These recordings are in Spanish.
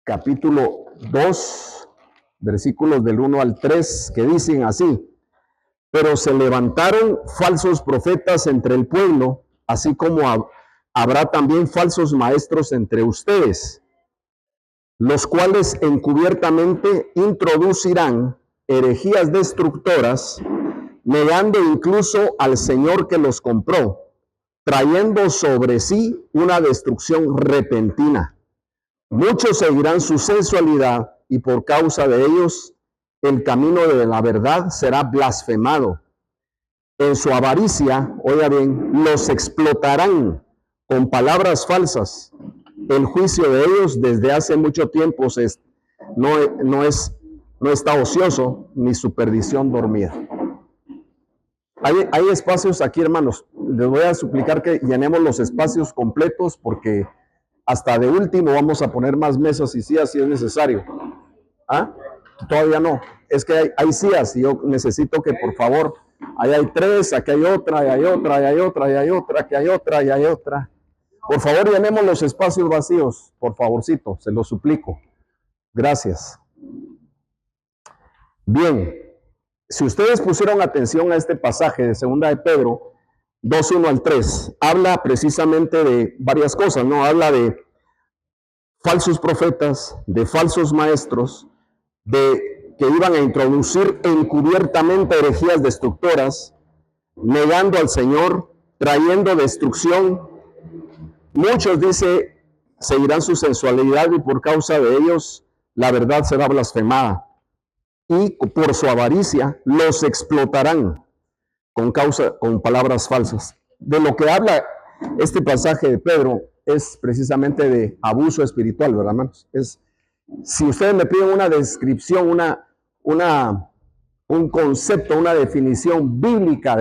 capítulo 2, versículos del 1 al 3, que dicen así: pero se levantaron falsos profetas entre el pueblo, así como habrá también falsos maestros entre ustedes, los cuales encubiertamente introducirán herejías destructoras, negando incluso al Señor que los compró, trayendo sobre sí una destrucción repentina. Muchos seguirán su sensualidad, y por causa de ellos el camino de la verdad será blasfemado. En su avaricia, oiga bien, los explotarán con palabras falsas. El juicio de ellos desde hace mucho tiempo no está ocioso, ni su perdición dormida. Hay espacios aquí, hermanos. Les voy a suplicar que llenemos los espacios completos, porque hasta de último vamos a poner más mesas y sillas si es necesario. ¿Ah? Todavía no. Es que hay sillas y yo necesito que, por favor, ahí hay 3, aquí hay otra, y hay otra, y hay otra, y hay otra, aquí hay otra, y hay otra. Por favor, llenemos los espacios vacíos, por favorcito, se lo suplico. Gracias. Bien, si ustedes pusieron atención a este pasaje de 2 de Pedro 2, 1 al 3, habla precisamente de varias cosas, ¿no? Habla de falsos profetas, de falsos maestros, de que iban a introducir encubiertamente herejías destructoras, negando al Señor, trayendo destrucción. Muchos, dice, seguirán su sensualidad, y por causa de ellos la verdad será blasfemada. Y por su avaricia los explotarán con palabras falsas. De lo que habla este pasaje de Pedro es precisamente de abuso espiritual, ¿verdad, hermanos? Si ustedes me piden una descripción, un concepto, una definición bíblica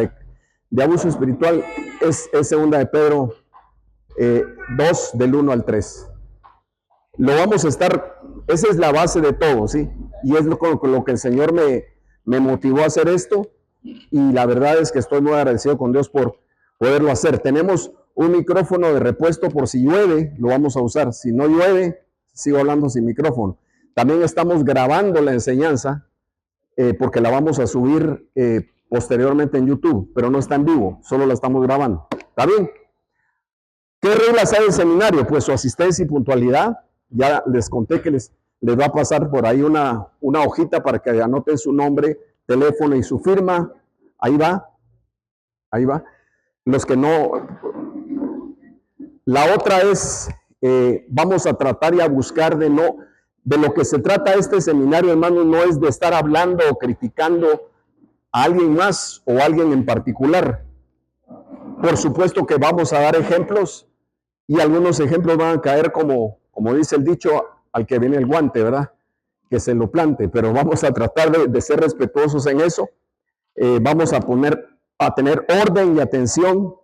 de abuso espiritual, es 2 de Pedro 2, del 1 al 3. Lo vamos a estar, esa es la base de todo, ¿sí? Y es lo que el Señor me motivó a hacer esto, y la verdad es que estoy muy agradecido con Dios por poderlo hacer. Tenemos un micrófono de repuesto por si llueve, lo vamos a usar. Si no llueve, sigo hablando sin micrófono. También estamos grabando la enseñanza, porque la vamos a subir posteriormente en YouTube, pero no está en vivo, solo la estamos grabando. ¿Está bien? ¿Qué reglas hay del seminario? Pues su asistencia y puntualidad. Ya les conté que les va a pasar por ahí una hojita para que anoten su nombre, teléfono y su firma. Ahí va. Los que no. La otra es, vamos a tratar y a buscar de lo que se trata este seminario, hermanos, no es de estar hablando o criticando a alguien más o a alguien en particular. Por supuesto que vamos a dar ejemplos, y algunos ejemplos van a caer como dice el dicho, al que viene el guante, ¿verdad? Que se lo plante, pero vamos a tratar de ser respetuosos en eso. Vamos a tener orden y atención,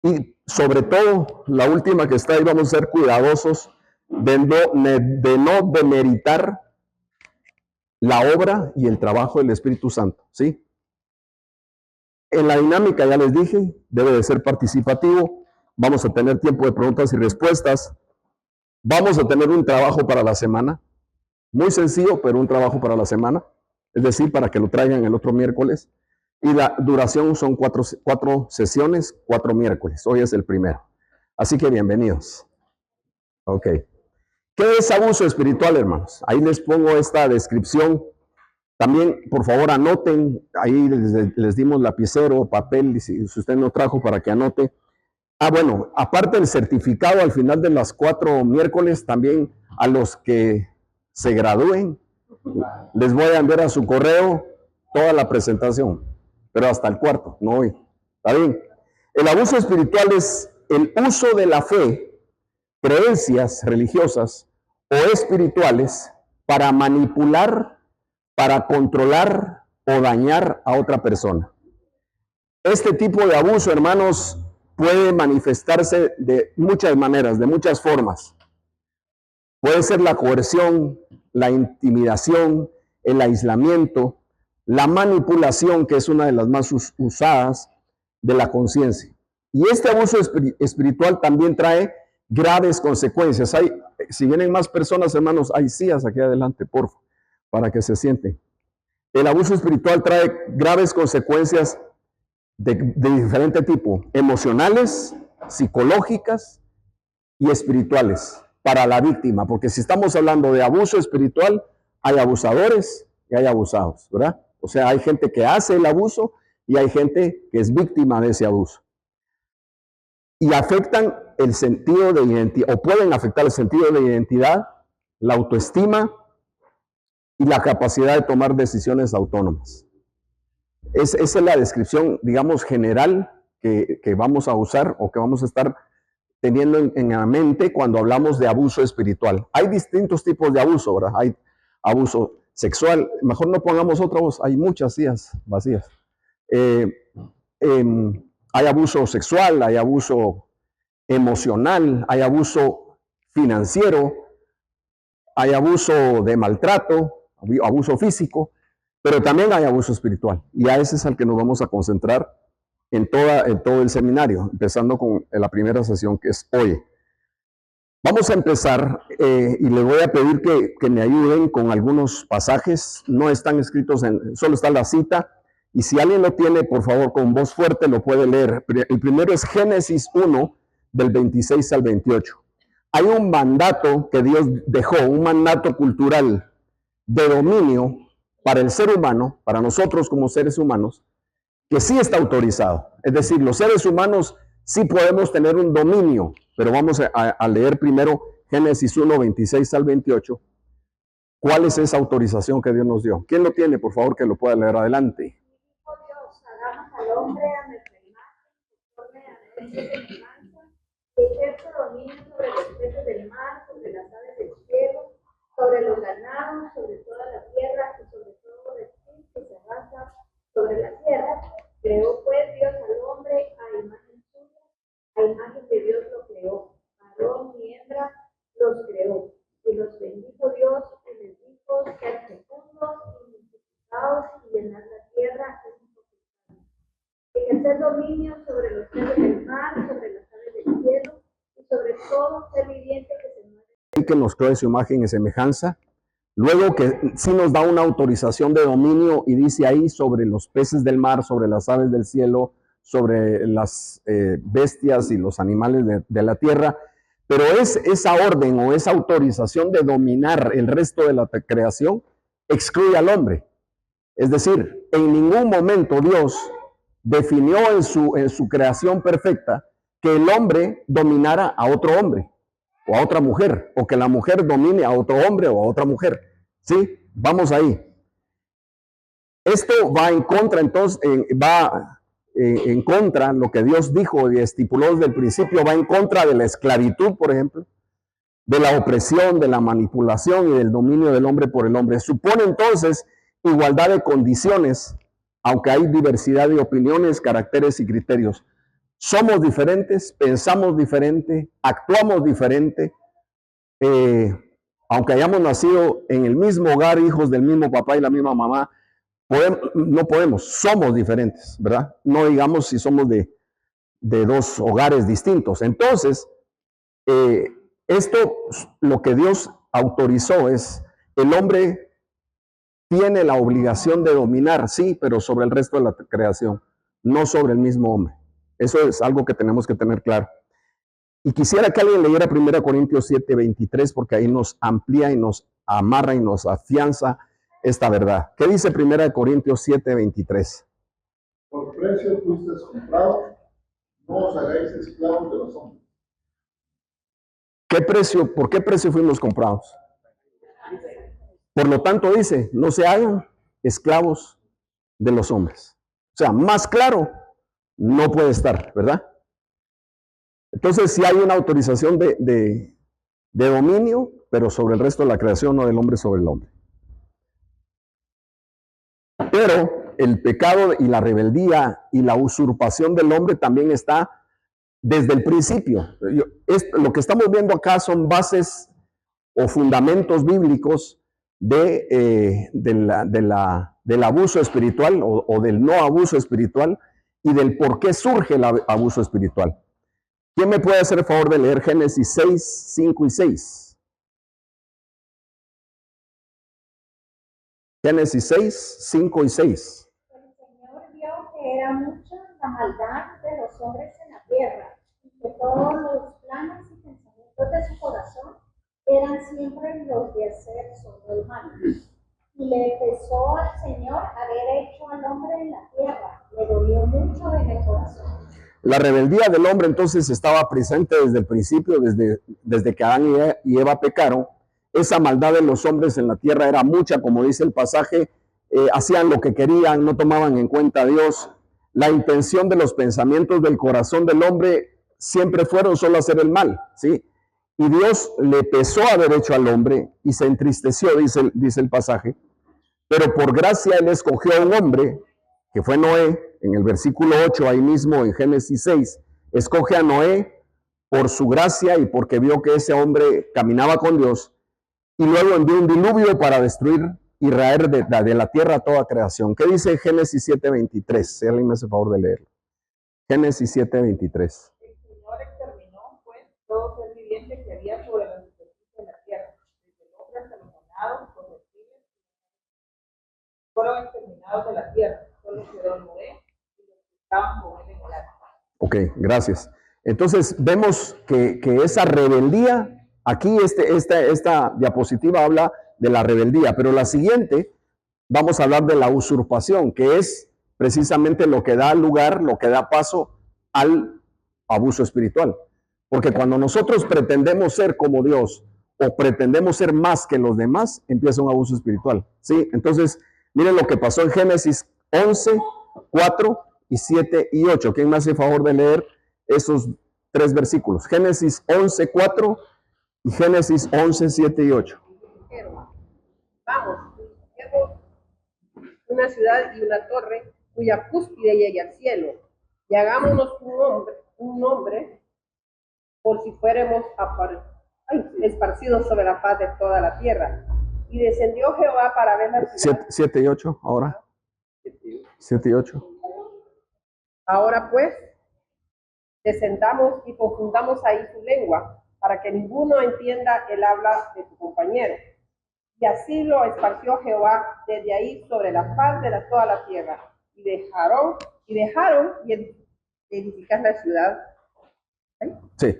y sobre todo, la última que está ahí, vamos a ser cuidadosos de no demeritar la obra y el trabajo del Espíritu Santo, ¿sí? En la dinámica, ya les dije, debe de ser participativo. Vamos a tener tiempo de preguntas y respuestas. Vamos a tener un trabajo para la semana, muy sencillo, pero un trabajo para la semana, es decir, para que lo traigan el otro miércoles. Y la duración son 4 sesiones, 4 miércoles. Hoy es el primero. Así que bienvenidos. Ok. ¿Qué es abuso espiritual, hermanos? Ahí les pongo esta descripción. También, por favor, anoten. Ahí les dimos lapicero, papel, y si usted no trajo, para que anote. Bueno, aparte del certificado al final de las 4 miércoles, también a los que se gradúen, les voy a enviar a su correo toda la presentación, pero hasta el cuarto, no hoy. ¿Está bien? El abuso espiritual es el uso de la fe, creencias religiosas o espirituales para manipular, para controlar o dañar a otra persona. Este tipo de abuso, hermanos, puede manifestarse de muchas maneras, de muchas formas. Puede ser la coerción, la intimidación, el aislamiento, la manipulación, que es una de las más usadas, de la conciencia. Y este abuso espiritual también trae graves consecuencias. si vienen más personas, hermanos, hay sillas aquí adelante, por favor, para que se sienten. El abuso espiritual trae graves consecuencias de diferente tipo, emocionales, psicológicas y espirituales para la víctima, porque si estamos hablando de abuso espiritual, hay abusadores y hay abusados, ¿verdad? O sea, hay gente que hace el abuso y hay gente que es víctima de ese abuso. Y afectan el sentido de identidad, o pueden afectar el sentido de identidad, la autoestima y la capacidad de tomar decisiones autónomas. Esa es la descripción, digamos, general que vamos a usar o que vamos a estar teniendo en la mente cuando hablamos de abuso espiritual. Hay distintos tipos de abuso, ¿verdad? Hay abuso sexual, mejor no pongamos otra voz, hay muchas sillas vacías. Hay abuso sexual, hay abuso emocional, hay abuso financiero, hay abuso de maltrato, abuso físico, pero también hay abuso espiritual. Y a ese es al que nos vamos a concentrar en todo el seminario, empezando con la primera sesión que es hoy. Vamos a empezar y les voy a pedir que me ayuden con algunos pasajes. No están escritos, solo está la cita. Y si alguien lo tiene, por favor, con voz fuerte lo puede leer. El primero es Génesis 1, del 26 al 28. Hay un mandato que Dios dejó, un mandato cultural de dominio para el ser humano, para nosotros como seres humanos, que sí está autorizado. Es decir, los seres humanos sí podemos tener un dominio, pero vamos a leer primero Génesis 1, 26 al 28. ¿Cuál es esa autorización que Dios nos dio? ¿Quién lo tiene? Por favor, que lo pueda leer adelante. Dijo Dios, hagamos al hombre a nuestra imagen, conforme a nuestra semejanza, que ejerza dominio sobre los peces del mar, sobre las aves del cielo, sobre los ganados, sobre toda la tierra y sobre todo reptil que se arrastra sobre la tierra. Creó pues Dios al hombre a imagen suya, a imagen de Dios lo creó, varón y hembra los creó, y los bendijo Dios y les dijo: sean fecundos y multiplicaos y llenad la tierra y ejercer dominio sobre los peces del mar, sobre las aves del cielo y sobre todo ser viviente que se mueve. Que nos creó su imagen y semejanza. Luego que sí nos da una autorización de dominio y dice ahí sobre los peces del mar, sobre las aves del cielo, sobre las bestias y los animales de la tierra. Pero es esa orden o esa autorización de dominar el resto de la creación excluye al hombre. Es decir, en ningún momento Dios definió en su creación perfecta que el hombre dominara a otro hombre o a otra mujer, o que la mujer domine a otro hombre o a otra mujer. ¿Sí? Vamos ahí. Esto va en contra, entonces, en contra, lo que Dios dijo y estipuló desde el principio, va en contra de la esclavitud, por ejemplo, de la opresión, de la manipulación y del dominio del hombre por el hombre. Supone entonces igualdad de condiciones, aunque hay diversidad de opiniones, caracteres y criterios. Somos diferentes, pensamos diferente, actuamos diferente, aunque hayamos nacido en el mismo hogar, hijos del mismo papá y la misma mamá, no podemos, somos diferentes, ¿verdad? No digamos si somos de dos hogares distintos. Entonces, esto, lo que Dios autorizó es, el hombre tiene la obligación de dominar, sí, pero sobre el resto de la creación, no sobre el mismo hombre. Eso es algo que tenemos que tener claro. Y quisiera que alguien leyera 1 Corintios 7, 23, porque ahí nos amplía y nos amarra y nos afianza esta verdad. ¿Qué dice 1 Corintios 7, 23? Por precio fuisteis comprados, no os hagáis esclavos de los hombres. ¿Qué precio? ¿Por qué precio fuimos comprados? Por lo tanto dice, no se hagan esclavos de los hombres. O sea, más claro no puede estar, ¿verdad? Entonces, sí hay una autorización de dominio, pero sobre el resto de la creación, no del hombre sobre el hombre. Pero el pecado y la rebeldía y la usurpación del hombre también está desde el principio. Lo que estamos viendo acá son bases o fundamentos bíblicos del abuso espiritual o del no abuso espiritual y del por qué surge el abuso espiritual. ¿Quién me puede hacer el favor de leer Génesis 6, 5 y 6? Génesis 6, 5 y 6. El Señor vio que era mucha la maldad de los hombres en la tierra, y que todos los planes y pensamientos de su corazón eran siempre los de hacer solo el mal. Y le pesó al Señor haber hecho al hombre en la tierra, le dolió mucho en el corazón. La rebeldía del hombre entonces estaba presente desde el principio, desde que Adán y Eva pecaron. Esa maldad de los hombres en la tierra era mucha, como dice el pasaje, hacían lo que querían, no tomaban en cuenta a Dios. La intención de los pensamientos del corazón del hombre siempre fueron solo hacer el mal, ¿sí? Y Dios le pesó haber hecho al hombre y se entristeció, dice el pasaje. Pero por gracia Él escogió a un hombre, que fue Noé, en el versículo 8, ahí mismo en Génesis 6, escoge a Noé por su gracia y porque vio que ese hombre caminaba con Dios, y luego envió un diluvio para destruir y raer de la tierra toda creación. ¿Qué dice Génesis 7:23? Si alguien me hace favor de leerlo. Génesis 7:23. El Señor exterminó, pues, todo ser viviente que había sobre la superficie de la tierra, desde el hombre hasta los ganados, los reptiles, fueron exterminados de la tierra. Solo quedó Noé y los que estaban con él en el arca. Ok, gracias. Entonces vemos que esa rebeldía, aquí esta diapositiva habla de la rebeldía, pero la siguiente vamos a hablar de la usurpación, que es precisamente lo que da lugar, lo que da paso al abuso espiritual. Porque cuando nosotros pretendemos ser como Dios o pretendemos ser más que los demás, empieza un abuso espiritual. ¿Sí? Entonces, miren lo que pasó en Génesis 11, 4 y 7 y 8. ¿Quién me hace el favor de leer esos tres versículos? Génesis 11, 4 y Génesis 11, 7 y 8. Vamos, hagamos una ciudad y una torre cuya cúspide llegue al cielo, y hagámonos un nombre, por si fuéramos esparcidos sobre la faz de toda la tierra. Y descendió Jehová para ver la ciudad. 7 y 8, ahora. 7 y 8. Ahora pues, descendamos y confundamos ahí su lengua, para que ninguno entienda el habla de su compañero. Y así lo esparció Jehová desde ahí sobre la faz de toda la tierra. Y dejaron edificar la ciudad. Sí.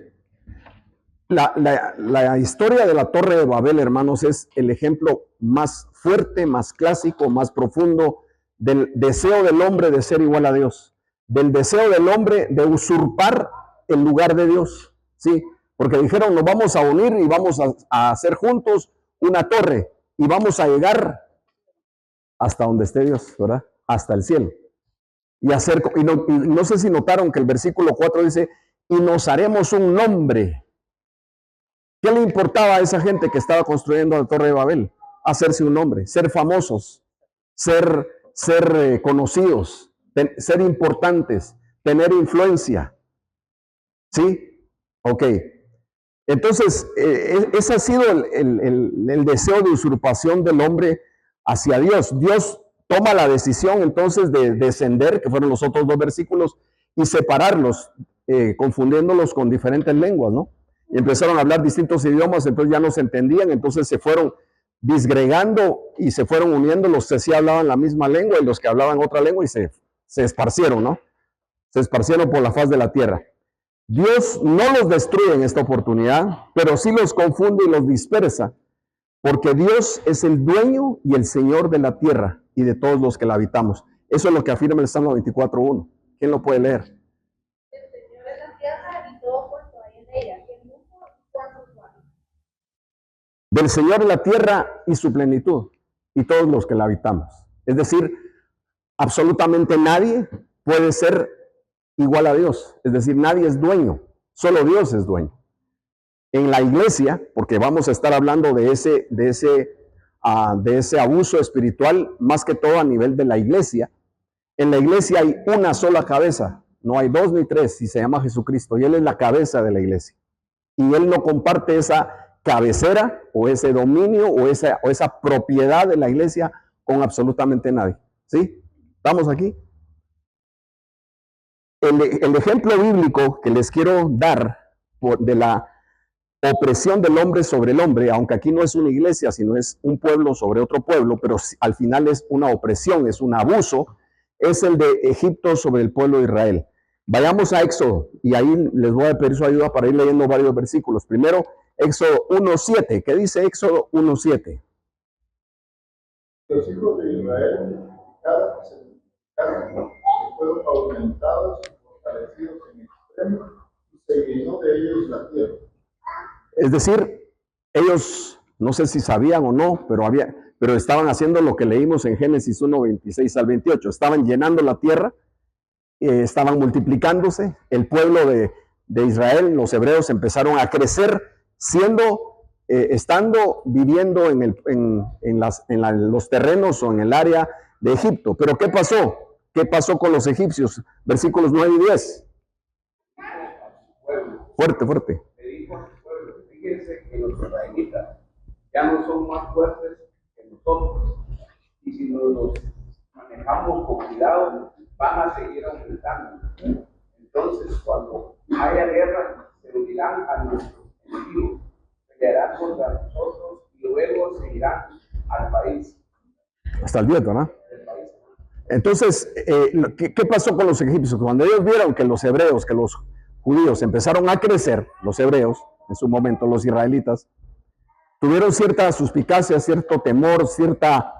La historia de la Torre de Babel, hermanos, es el ejemplo más fuerte, más clásico, más profundo del deseo del hombre de ser igual a Dios, del deseo del hombre de usurpar el lugar de Dios, ¿sí? Porque dijeron, nos vamos a unir y vamos a hacer juntos una torre y vamos a llegar hasta donde esté Dios, ¿verdad? Hasta el cielo. Y no sé si notaron que el versículo 4 dice, y nos haremos un nombre. ¿Qué le importaba a esa gente que estaba construyendo la Torre de Babel? Hacerse un nombre, ser famosos, ser conocidos, ser importantes, tener influencia. ¿Sí? Ok. Entonces, ese ha sido el deseo de usurpación del hombre hacia Dios. Dios toma la decisión entonces de descender, que fueron los otros dos versículos, y separarlos, confundiéndolos con diferentes lenguas, ¿no? Y empezaron a hablar distintos idiomas, entonces ya no se entendían, entonces se fueron disgregando y se fueron uniendo los que sí hablaban la misma lengua y los que hablaban otra lengua y se esparcieron, ¿no? Se esparcieron por la faz de la tierra. Dios no los destruye en esta oportunidad, pero sí los confunde y los dispersa, porque Dios es el dueño y el Señor de la tierra y de todos los que la habitamos. Eso es lo que afirma el Salmo 24:1. ¿Quién lo puede leer? El Señor es la tierra y todo cuanto hay en ella, y el mundo y cuantos lo habitan. Del Señor la tierra y su plenitud, y todos los que la habitamos. Es decir, absolutamente nadie puede ser igual a Dios. Es decir, nadie es dueño, solo Dios es dueño. En la iglesia, porque vamos a estar hablando de ese abuso espiritual, más que todo a nivel de la iglesia. En la iglesia hay una sola cabeza, no hay dos ni tres, y se llama Jesucristo, y Él es la cabeza de la iglesia. Y Él no comparte esa cabecera o ese dominio o esa propiedad de la iglesia con absolutamente nadie. ¿Sí? ¿Estamos aquí? El ejemplo bíblico que les quiero dar de la opresión del hombre sobre el hombre, aunque aquí no es una iglesia, sino es un pueblo sobre otro pueblo, pero al final es una opresión, es un abuso, es el de Egipto sobre el pueblo de Israel. Vayamos a Éxodo, y ahí les voy a pedir su ayuda para ir leyendo varios versículos. Primero, Éxodo 1:7. ¿Qué dice Éxodo 1:7? Los hijos de Israel fueron aumentados y fortalecidos en extremo, y se llenó de ellos la tierra. Es decir, ellos, no sé si sabían o no, pero estaban haciendo lo que leímos en Génesis 1:26 al 28. Estaban llenando la tierra, estaban multiplicándose. El pueblo de Israel, los hebreos, empezaron a crecer, viviendo en los terrenos o en el área de Egipto. Pero ¿qué pasó? ¿Qué pasó con los egipcios? Versículos 9 y 10. Fuerte, fuerte. Le dijo a su pueblo, fíjense que los israelitas ya no son más fuertes que nosotros, y si nos los manejamos con cuidado, van a seguir aumentando. Entonces, cuando haya guerra, se unirán a nuestros enemigos, pelearán contra nosotros y luego seguirán al país. Hasta el viento, ¿no? Entonces, ¿qué pasó con los egipcios? Cuando ellos vieron que los hebreos, que los judíos empezaron a crecer, los hebreos, en su momento los israelitas, tuvieron cierta suspicacia, cierto temor, cierta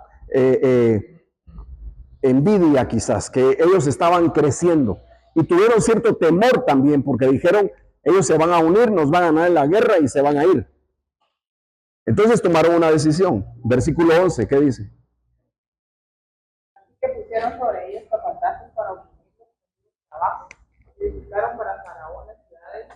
envidia quizás, que ellos estaban creciendo. Y tuvieron cierto temor también, porque dijeron, ellos se van a unir, nos van a ganar en la guerra y se van a ir. Entonces tomaron una decisión. Versículo 11, ¿qué dice? Que pusieron sobre ellos capataces para oprimir los trabajos, y edificaron para Faraón las ciudades de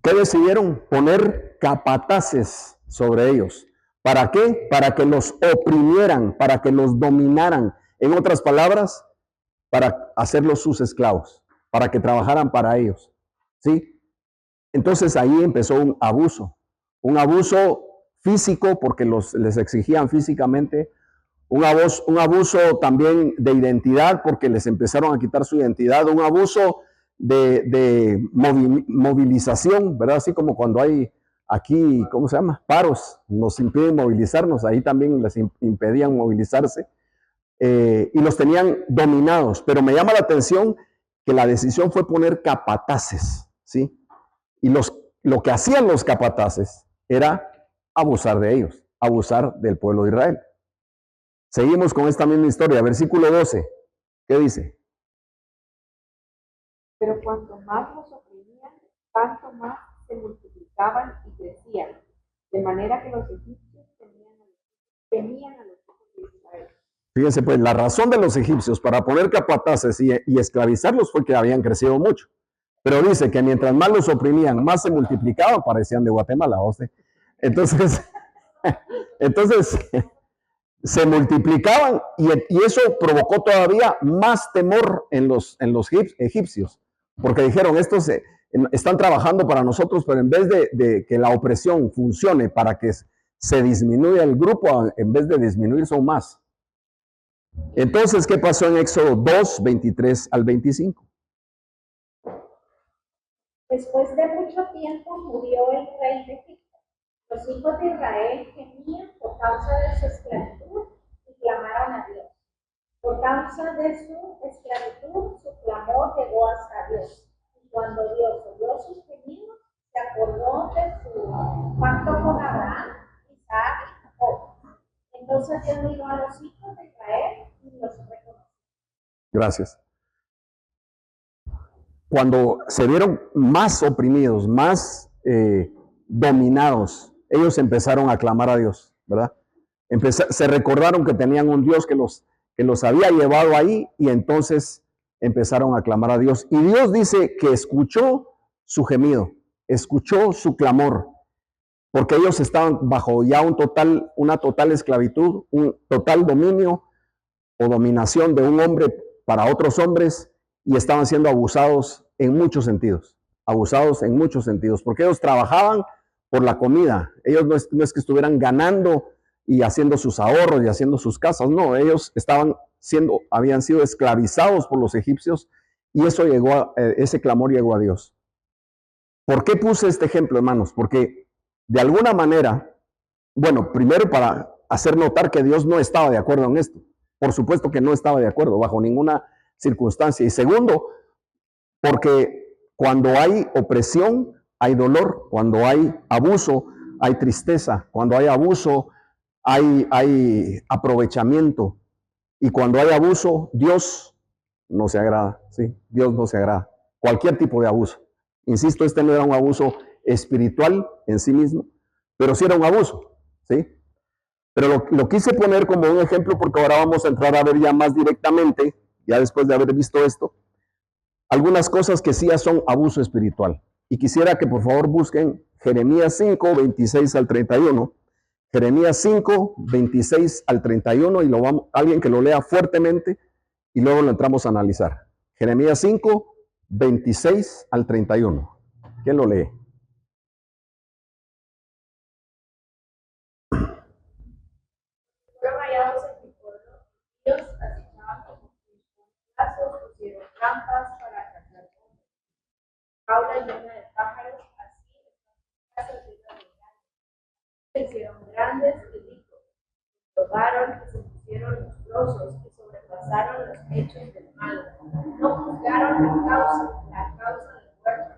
¿Qué decidieron? Poner capataces sobre ellos. ¿Para qué? Para que los oprimieran, para que los dominaran. En otras palabras, para hacerlos sus esclavos, para que trabajaran para ellos. ¿Sí? Entonces ahí empezó un abuso físico porque les exigían físicamente, un abuso también de identidad porque les empezaron a quitar su identidad, un abuso de movilización, ¿verdad? Así como cuando hay aquí, ¿cómo se llama? Paros, nos impiden movilizarnos, ahí también les impedían movilizarse y los tenían dominados. Pero me llama la atención que la decisión fue poner capataces, ¿sí? Y lo que hacían los capataces era abusar de ellos, abusar del pueblo de Israel. Seguimos con esta misma historia, versículo 12. ¿Qué dice? Pero cuanto más los oprimían, tanto más se multiplicaban y crecían, de manera que los egipcios temían a los hijos de Israel. Fíjense, pues la razón de los egipcios para poner capataces y esclavizarlos fue que habían crecido mucho. Pero dice que mientras más los oprimían, más se multiplicaban, parecían de Guatemala, ¿oste? Entonces se multiplicaban y eso provocó todavía más temor en los egipcios, porque dijeron, estos están trabajando para nosotros, pero en vez de que la opresión funcione para que se disminuya el grupo, en vez de disminuir son más. Entonces, ¿qué pasó en Éxodo 2, 23 al 25? Después de mucho tiempo murió el rey de Egipto. Los hijos de Israel gemían por causa de su esclavitud y clamaron a Dios. Por causa de su esclavitud, su clamor llegó hasta Dios. Y cuando Dios oyó sus gemidos, se acordó de su pacto con Abraham, Isaac y Jacob. Entonces Dios miró a los hijos de Israel y los reconoció. Gracias. Cuando se vieron más oprimidos, más dominados, ellos empezaron a clamar a Dios, ¿verdad? Se recordaron que tenían un Dios que los había llevado ahí y entonces empezaron a clamar a Dios. Y Dios dice que escuchó su gemido, escuchó su clamor, porque ellos estaban bajo ya una total esclavitud, un total dominio o dominación de un hombre para otros hombres y estaban siendo abusados en muchos sentidos, porque ellos trabajaban por la comida. Ellos no es que estuvieran ganando y haciendo sus ahorros y haciendo sus casas, no, ellos habían sido esclavizados por los egipcios y ese clamor llegó a Dios. ¿Por qué puse este ejemplo, hermanos? Porque de alguna manera, bueno, primero para hacer notar que Dios no estaba de acuerdo en esto. Por supuesto que no estaba de acuerdo bajo ninguna circunstancia. Y segundo, porque cuando hay opresión, hay dolor. Cuando hay abuso, hay tristeza. Cuando hay abuso, hay aprovechamiento. Y cuando hay abuso, Dios no se agrada. ¿Sí? Dios no se agrada. Cualquier tipo de abuso. Insisto, este no era un abuso espiritual en sí mismo, pero sí era un abuso. ¿Sí? Pero lo quise poner como un ejemplo porque ahora vamos a entrar a ver ya más directamente, ya después de haber visto esto, algunas cosas que sí son abuso espiritual. Y quisiera que por favor busquen Jeremías 5, 26 al 31. Jeremías 5, 26 al 31 y alguien que lo lea fuertemente y luego lo entramos a analizar. Jeremías 5, 26 al 31. ¿Quién lo lee? Fueron hallados en mi pueblo, ellos acechaban como plazos, pusieron trampas para cazar hombres. Jaula llena de pájaros, así están casas llenas de gatos. Se hicieron grandes y ricos, robaron y se pusieron mustrosos y sobrepasaron los hechos del mal. No juzgaron la causa del huérfano.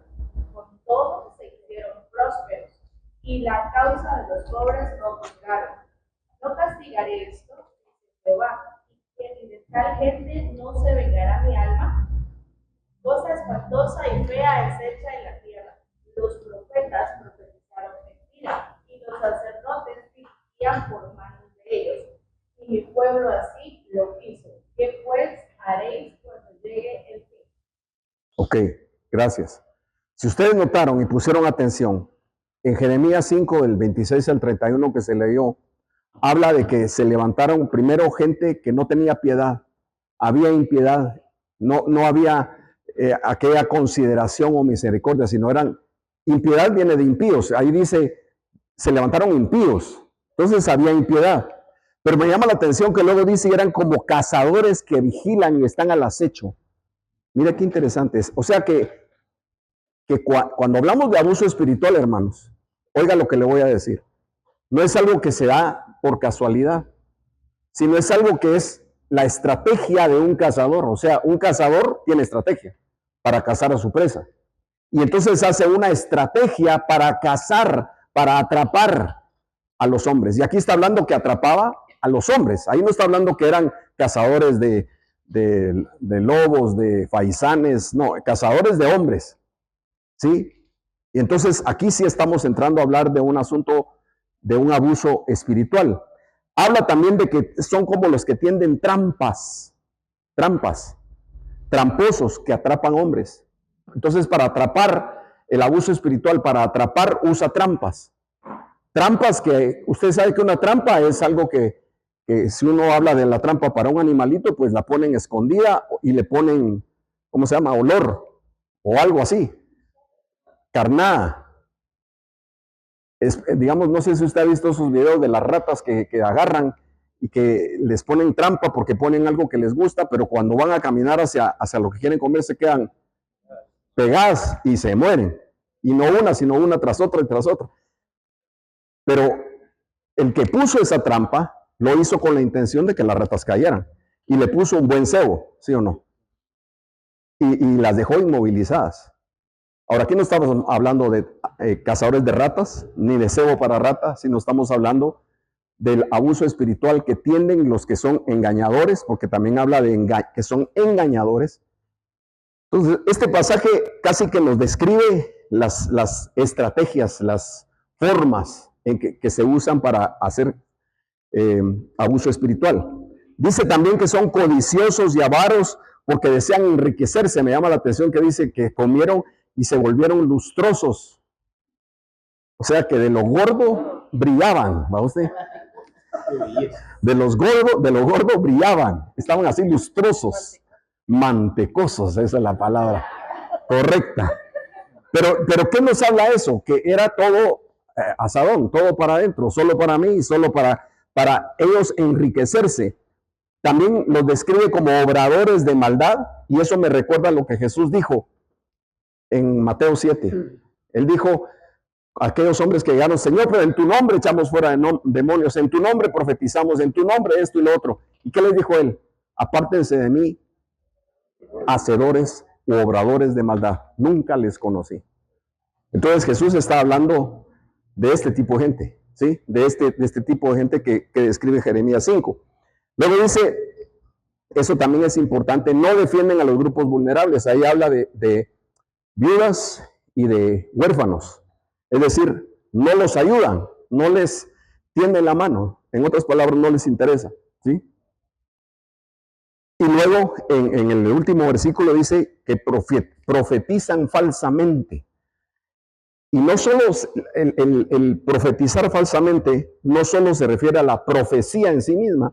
Con todo se hicieron prósperos, y la causa de los pobres no juzgaron. No castigaré esto, dice Jehová, y de tal gente no se vengará mi alma. Cosa espantosa y fea es hecha en la tierra. Los profetas profetizaron mentira, y los sacerdotes fingían por manos de ellos. Y mi pueblo así lo hizo. ¿Qué pues haréis cuando llegue el fin? Ok, gracias. Si ustedes notaron y pusieron atención, en Jeremías 5, del 26 al 31 que se leyó, habla de que se levantaron primero gente que no tenía piedad, había impiedad, no había aquella consideración o misericordia, sino impiedad viene de impíos, ahí dice, se levantaron impíos, entonces había impiedad. Pero me llama la atención que luego dice, eran como cazadores que vigilan y están al acecho. Mira qué interesante es. O sea que cuando hablamos de abuso espiritual, hermanos, oiga lo que le voy a decir. No es algo que se da por casualidad, sino es algo que es la estrategia de un cazador. O sea, un cazador tiene estrategia para cazar a su presa. Y entonces hace una estrategia para cazar, para atrapar a los hombres. Y aquí está hablando que atrapaba a los hombres. Ahí no está hablando que eran cazadores de lobos, de faisanes, no, cazadores de hombres. ¿Sí? Y entonces aquí sí estamos entrando a hablar de un asunto de un abuso espiritual. Habla también de que son como los que tienden trampas, tramposos que atrapan hombres. Entonces, para atrapar el abuso espiritual, para atrapar, usa trampas. Trampas que, usted sabe que una trampa es algo que si uno habla de la trampa para un animalito, pues la ponen escondida y le ponen, ¿cómo se llama? Olor o algo así. Carnada. Digamos, no sé si usted ha visto esos videos de las ratas que agarran y que les ponen trampa porque ponen algo que les gusta, pero cuando van a caminar hacia lo que quieren comer se quedan pegadas y se mueren. Y no una, sino una tras otra y tras otra. Pero el que puso esa trampa lo hizo con la intención de que las ratas cayeran. Y le puso un buen cebo, ¿sí o no? Y las dejó inmovilizadas. Ahora, aquí no estamos hablando de cazadores de ratas, ni de cebo para ratas, sino estamos hablando del abuso espiritual que tienden los que son engañadores, porque también habla de que son engañadores. Entonces, este pasaje casi que nos describe las estrategias, las formas en que se usan para hacer abuso espiritual. Dice también que son codiciosos y avaros porque desean enriquecerse. Me llama la atención que dice que comieron y se volvieron lustrosos. O sea que de lo gordo brillaban, ¿va usted? De lo gordo brillaban, estaban así lustrosos, mantecosos, esa es la palabra correcta. Pero ¿qué nos habla eso? Que era todo asadón, todo para adentro, solo para mí, solo para ellos enriquecerse. También los describe como obradores de maldad, y eso me recuerda a lo que Jesús dijo en Mateo 7. Él dijo a aquellos hombres que llegaron, Señor, pero en tu nombre echamos fuera demonios, en tu nombre profetizamos, en tu nombre esto y lo otro. ¿Y qué les dijo él? Apártense de mí, hacedores u obradores de maldad. Nunca les conocí. Entonces Jesús está hablando de este tipo de gente, ¿sí? De este tipo de gente que describe Jeremías 5. Luego dice, eso también es importante, no defienden a los grupos vulnerables. Ahí habla de viudas y de huérfanos. Es decir, no los ayudan, no les tienden la mano. En otras palabras, no les interesa, ¿sí? Y luego, en el último versículo dice que profetizan falsamente. Y no solo el profetizar falsamente, no solo se refiere a la profecía en sí misma,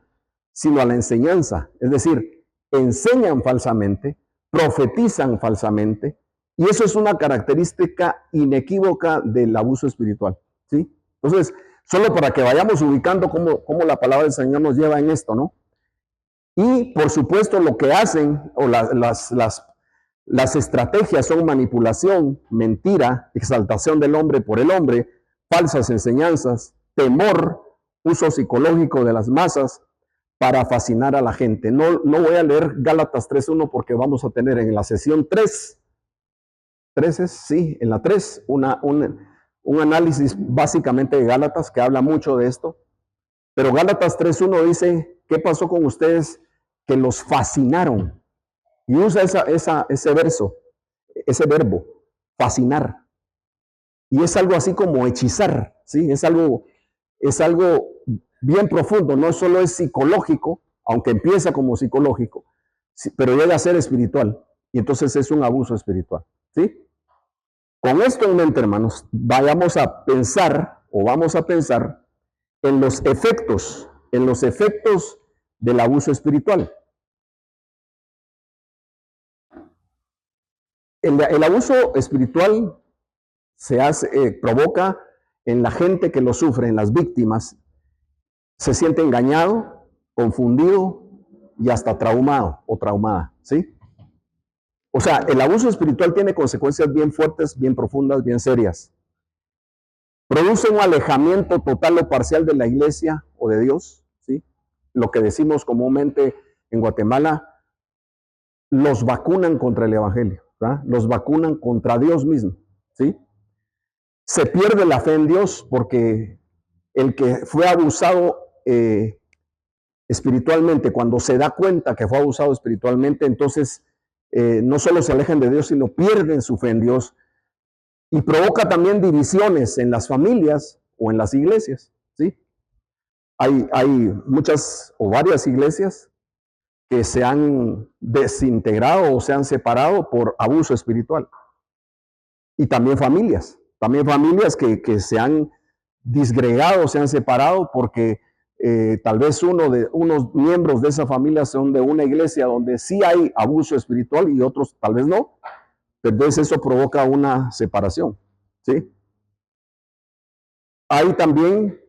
sino a la enseñanza. Es decir, enseñan falsamente, profetizan falsamente, y eso es una característica inequívoca del abuso espiritual, ¿sí? Entonces, solo para que vayamos ubicando cómo la palabra del Señor nos lleva en esto, ¿no? Y, por supuesto, lo que hacen, o las estrategias son manipulación, mentira, exaltación del hombre por el hombre, falsas enseñanzas, temor, uso psicológico de las masas para fascinar a la gente. No voy a leer Gálatas 3.1 porque vamos a tener en la sesión 3, en la 3, un análisis básicamente de Gálatas que habla mucho de esto. Pero Gálatas 3.1 dice, ¿qué pasó con ustedes que los fascinaron? Y usa ese verbo, fascinar. Y es algo así como hechizar, ¿sí? Es algo bien profundo, no solo es psicológico, aunque empieza como psicológico, pero llega a ser espiritual. Y entonces es un abuso espiritual, ¿sí? Con esto en mente, hermanos, vamos a pensar en los efectos del abuso espiritual. El abuso espiritual provoca en la gente que lo sufre, en las víctimas, se siente engañado, confundido y hasta traumado o traumada, ¿sí? O sea, el abuso espiritual tiene consecuencias bien fuertes, bien profundas, bien serias. Produce un alejamiento total o parcial de la iglesia o de Dios, ¿sí? Lo que decimos comúnmente en Guatemala, los vacunan contra el evangelio, ¿verdad? Los vacunan contra Dios mismo, ¿sí? Se pierde la fe en Dios porque el que fue abusado espiritualmente, cuando se da cuenta que fue abusado espiritualmente, entonces no solo se alejan de Dios, sino pierden su fe en Dios. Y provoca también divisiones en las familias o en las iglesias, ¿sí? Hay muchas o varias iglesias que se han desintegrado o se han separado por abuso espiritual. Y también familias que se han disgregado, se han separado porque tal vez unos miembros de esa familia son de una iglesia donde sí hay abuso espiritual y otros tal vez no. Entonces eso provoca una separación, ¿sí? Hay también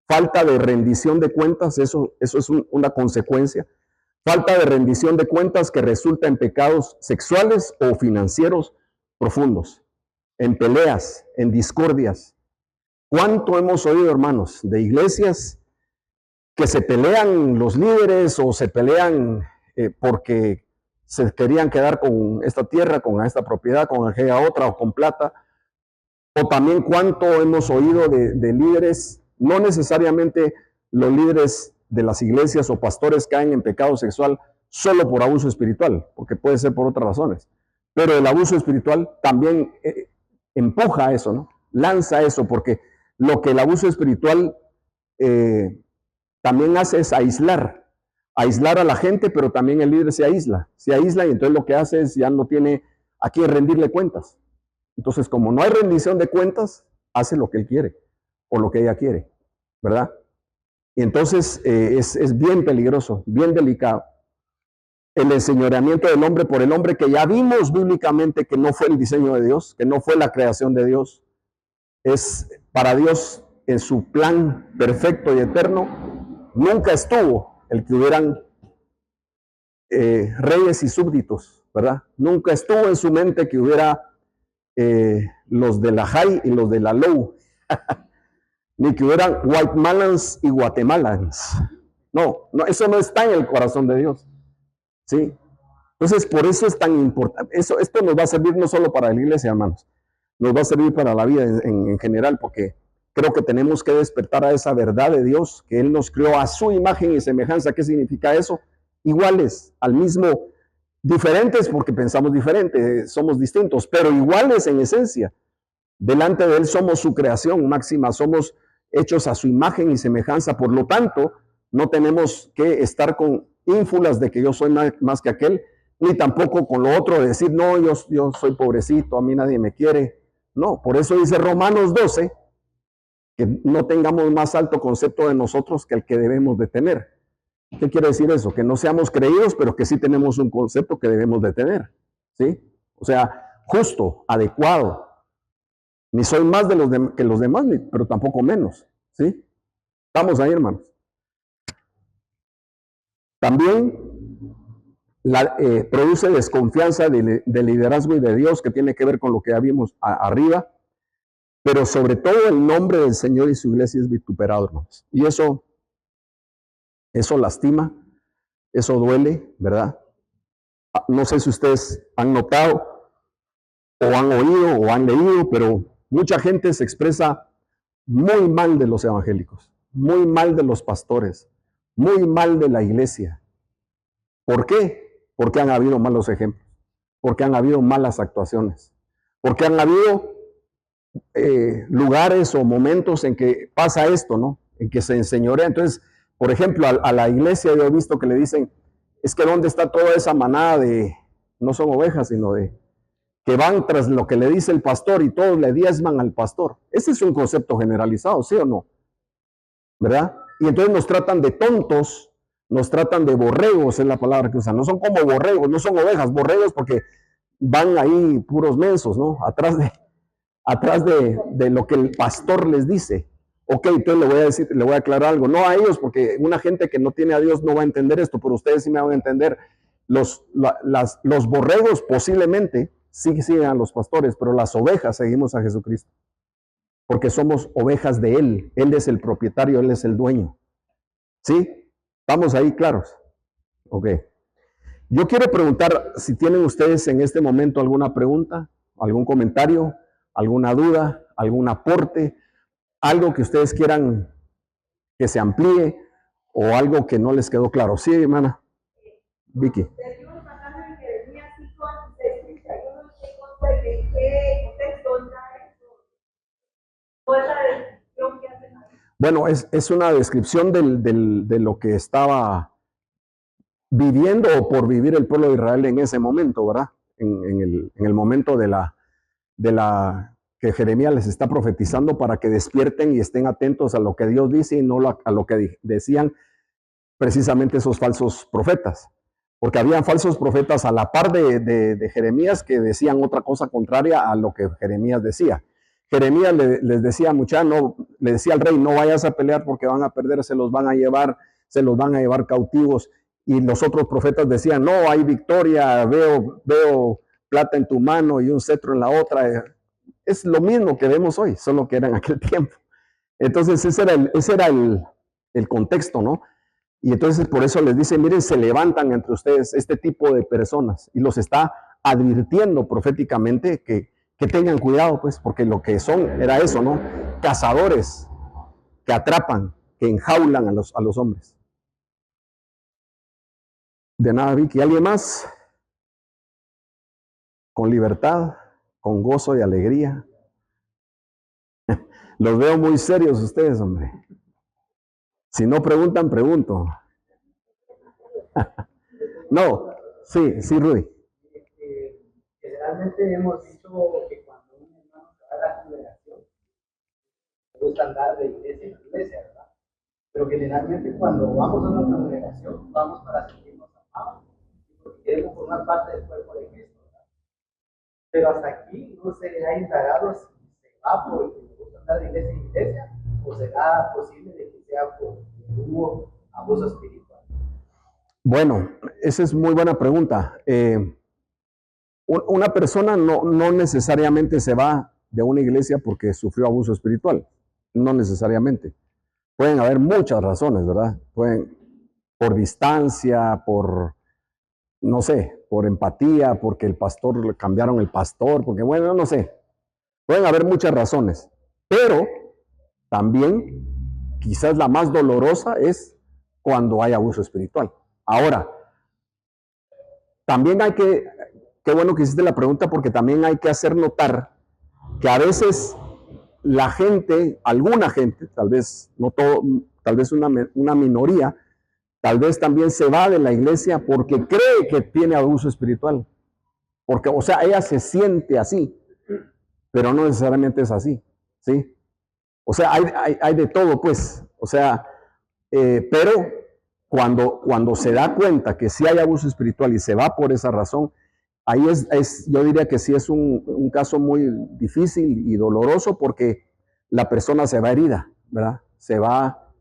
falta de rendición de cuentas, eso es una consecuencia. Falta de rendición de cuentas que resulta en pecados sexuales o financieros profundos, en peleas, en discordias. ¿Cuánto hemos oído, hermanos, de iglesias que se pelean los líderes o se pelean porque se querían quedar con esta tierra, con esta propiedad, con aquella otra o con plata? O también cuánto hemos oído de líderes, no necesariamente los líderes de las iglesias o pastores caen en pecado sexual solo por abuso espiritual, porque puede ser por otras razones. Pero el abuso espiritual también empuja eso, ¿no? Lanza eso, porque lo que el abuso espiritual también hace es aislar a la gente, pero también el líder se aísla y entonces lo que hace es ya no tiene a quién rendirle cuentas. Entonces, como no hay rendición de cuentas, hace lo que él quiere o lo que ella quiere, ¿verdad? Y entonces es bien peligroso, bien delicado. El enseñoreamiento del hombre por el hombre, que ya vimos bíblicamente que no fue el diseño de Dios, que no fue la creación de Dios. Es para Dios, en su plan perfecto y eterno, nunca estuvo el que hubieran reyes y súbditos, ¿verdad? Nunca estuvo en su mente que hubiera los de la high y los de la low, ni que hubieran Guatemalans y Guatemalans. No, no, eso no está en el corazón de Dios. ¿Sí? Entonces, por eso es tan importante. Esto nos va a servir no solo para la iglesia, hermanos, nos va a servir para la vida en general, porque creo que tenemos que despertar a esa verdad de Dios, que Él nos creó a su imagen y semejanza. ¿Qué significa eso? Iguales, al mismo, diferentes porque pensamos diferente, somos distintos, pero iguales en esencia. Delante de Él somos su creación máxima, somos hechos a su imagen y semejanza. Por lo tanto, no tenemos que estar con ínfulas de que yo soy más que aquel, ni tampoco con lo otro de decir, no, yo soy pobrecito, a mí nadie me quiere. No, por eso dice Romanos 12, que no tengamos más alto concepto de nosotros que el que debemos de tener. ¿Qué quiere decir eso? Que no seamos creídos, pero que sí tenemos un concepto que debemos de tener. ¿Sí? O sea, justo, adecuado. Ni soy más que los demás, pero tampoco menos. ¿Sí? Estamos ahí, hermanos. También produce desconfianza de liderazgo y de Dios, que tiene que ver con lo que ya vimos arriba. Pero sobre todo el nombre del Señor y su iglesia es vituperado, hermanos. Y eso lastima, eso duele, ¿verdad? No sé si ustedes han notado o han oído o han leído, pero mucha gente se expresa muy mal de los evangélicos, muy mal de los pastores, muy mal de la iglesia. ¿Por qué? Porque han habido malos ejemplos, porque han habido malas actuaciones, porque han habido lugares o momentos en que pasa esto, ¿no? En que se enseñorea. Entonces, por ejemplo, a la iglesia yo he visto que le dicen, es que ¿dónde está toda esa manada de, no son ovejas, sino de, que van tras lo que le dice el pastor y todos le diezman al pastor? Ese es un concepto generalizado, ¿sí o no? ¿Verdad? Y entonces nos tratan de tontos, nos tratan de borregos, es la palabra que usan. No son como borregos, no son ovejas, borregos porque van ahí puros mensos, ¿no? Atrás de lo que el pastor les dice. Ok, entonces le voy a aclarar algo. No a ellos, porque una gente que no tiene a Dios no va a entender esto, pero ustedes sí me van a entender. Los borregos posiblemente sí siguen a los pastores, pero las ovejas seguimos a Jesucristo, porque somos ovejas de Él. Él es el propietario, Él es el dueño. ¿Sí? ¿Estamos ahí claros? Ok. Yo quiero preguntar si tienen ustedes en este momento alguna pregunta, algún comentario, alguna duda, algún aporte, algo que ustedes quieran que se amplíe o algo que no les quedó claro. Sí, hermana Vicky. Decimos pasando en Jeremías 5:31, ¿qué contexto está eso? ¿O esa descripción que hacen ahí? Bueno, es una descripción de lo que estaba viviendo o por vivir el pueblo de Israel en ese momento, ¿verdad? En el momento de la que Jeremías les está profetizando para que despierten y estén atentos a lo que Dios dice y no a lo que decían precisamente esos falsos profetas. Porque habían falsos profetas a la par de Jeremías que decían otra cosa contraria a lo que Jeremías decía. Jeremías les decía, le decía al rey, no vayas a pelear porque van a perder, se los van a llevar cautivos. Y los otros profetas decían, no, hay victoria, veo plata en tu mano y un cetro en la otra. Es lo mismo que vemos hoy, solo que era en aquel tiempo. Entonces ese era el contexto, ¿no? Y entonces por eso les dice, miren, se levantan entre ustedes este tipo de personas y los está advirtiendo proféticamente que tengan cuidado, pues, porque lo que son era eso, ¿no? Cazadores que atrapan, que enjaulan a los hombres. De nada, Vicky. ¿Alguien más? Con libertad, con gozo y alegría. Los veo muy serios ustedes, hombre. Si no preguntan, pregunto. No, sí, Rudy. Generalmente hemos dicho que cuando un hermano se va a la congregación, le gusta andar de iglesia en iglesia, ¿verdad? Pero generalmente cuando vamos a una congregación, vamos para sentirnos amados, porque queremos formar parte del cuerpo de Cristo, ¿verdad? Pero hasta aquí no se ha indagado si se va porque le gusta andar de iglesia en iglesia, o será posible de que sea por hubo abuso espiritual. Bueno, esa es muy buena pregunta. Una persona no necesariamente se va de una iglesia porque sufrió abuso espiritual, no necesariamente. Pueden haber muchas razones, ¿verdad? Pueden, por distancia, por, no sé, por empatía, porque el pastor, le cambiaron el pastor, porque bueno, no sé. Pueden haber muchas razones, pero también quizás la más dolorosa es cuando hay abuso espiritual. Ahora, también hay que, qué bueno que hiciste la pregunta, porque también hay que hacer notar que a veces la gente, alguna gente, tal vez no todo, tal vez una minoría, tal vez también se va de la iglesia porque cree que tiene abuso espiritual. Porque, o sea, ella se siente así, pero no necesariamente es así, ¿sí? O sea, hay de todo, pues. O sea, pero cuando se da cuenta que sí hay abuso espiritual y se va por esa razón, ahí yo diría que sí es un caso muy difícil y doloroso porque la persona se va herida, ¿verdad? Se va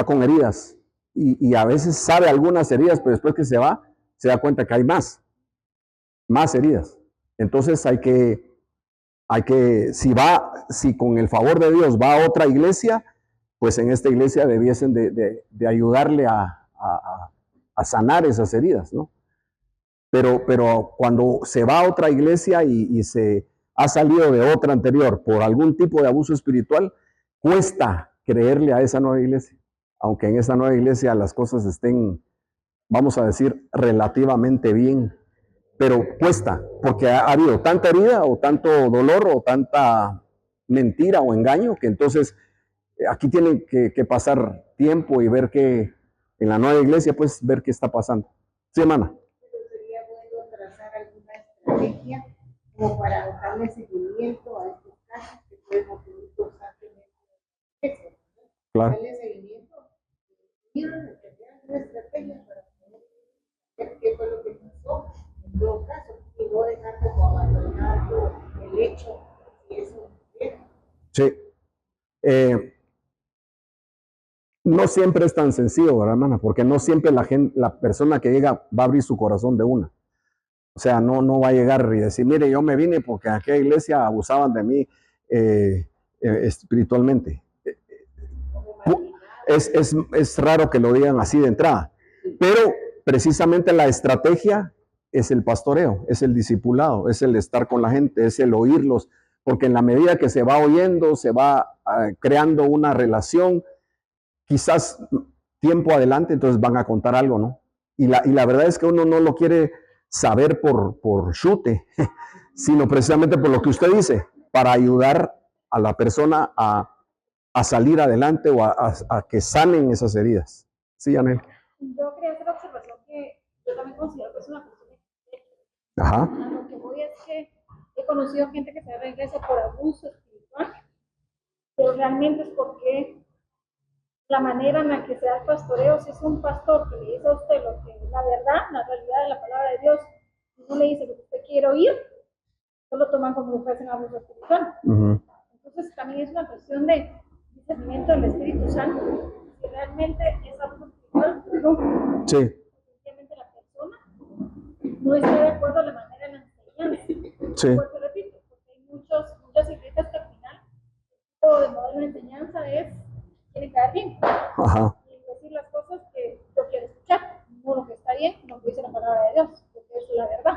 con heridas y a veces sabe algunas heridas, pero después que se da cuenta que hay más heridas. Entonces si con el favor de Dios va a otra iglesia, pues en esta iglesia debiesen de ayudarle a sanar esas heridas, ¿no? Pero cuando se va a otra iglesia y se ha salido de otra anterior por algún tipo de abuso espiritual, cuesta creerle a esa nueva iglesia. Aunque en esa nueva iglesia las cosas estén, vamos a decir, relativamente bien, pero cuesta, porque ha habido tanta herida o tanto dolor o tanta mentira o engaño, que entonces aquí tienen que pasar tiempo y ver que en la nueva iglesia, pues ver qué está pasando. Sí, hermana. Pero sería bueno trazar alguna estrategia como para darle seguimiento a estos casos que pueden ocurrir constantemente en la iglesia. Claro. Darle seguimiento y crear una estrategia para poder ver qué fue lo que pasó en todo caso y no dejar como abandonado el hecho y eso. Sí. No siempre es tan sencillo, ¿verdad, hermana? Porque no siempre la persona que llega va a abrir su corazón de una. O sea, no va a llegar y decir, mire, yo me vine porque en aquella iglesia abusaban de mí espiritualmente. Es raro que lo digan así de entrada, pero precisamente la estrategia es el pastoreo, es el discipulado, es el estar con la gente, es el oírlos, porque en la medida que se va oyendo, se va creando una relación, quizás tiempo adelante, entonces van a contar algo, ¿no? Y la verdad es que uno no lo quiere saber por chute, sino precisamente por lo que usted dice, para ayudar a la persona a salir adelante o a que sanen esas heridas. Sí, Anel. Yo quería hacer la observación que yo también considero que es una cuestión de Ajá. a lo que voy es que he conocido gente que se va a la iglesia por abuso espiritual, pero realmente es porque la manera en la que se da el pastoreo, si es un pastor que le dice a usted lo que es la verdad, la realidad de la palabra de Dios, y no le dice lo que usted quiere oír, solo toman como que fuese un abuso espiritual. Entonces también es una cuestión de discernimiento del Espíritu Santo. Si realmente es abuso espiritual, no. Sí. Sencillamente la persona no está de acuerdo a la manera en la enseñanza. Sí. Porque repito, porque hay muchas iglesias que al final el tipo de modelo de enseñanza es quieren quedar bien. Ajá. Y decir las cosas que yo quiero escuchar, no lo que está bien, lo que dice la palabra de Dios, porque es la verdad.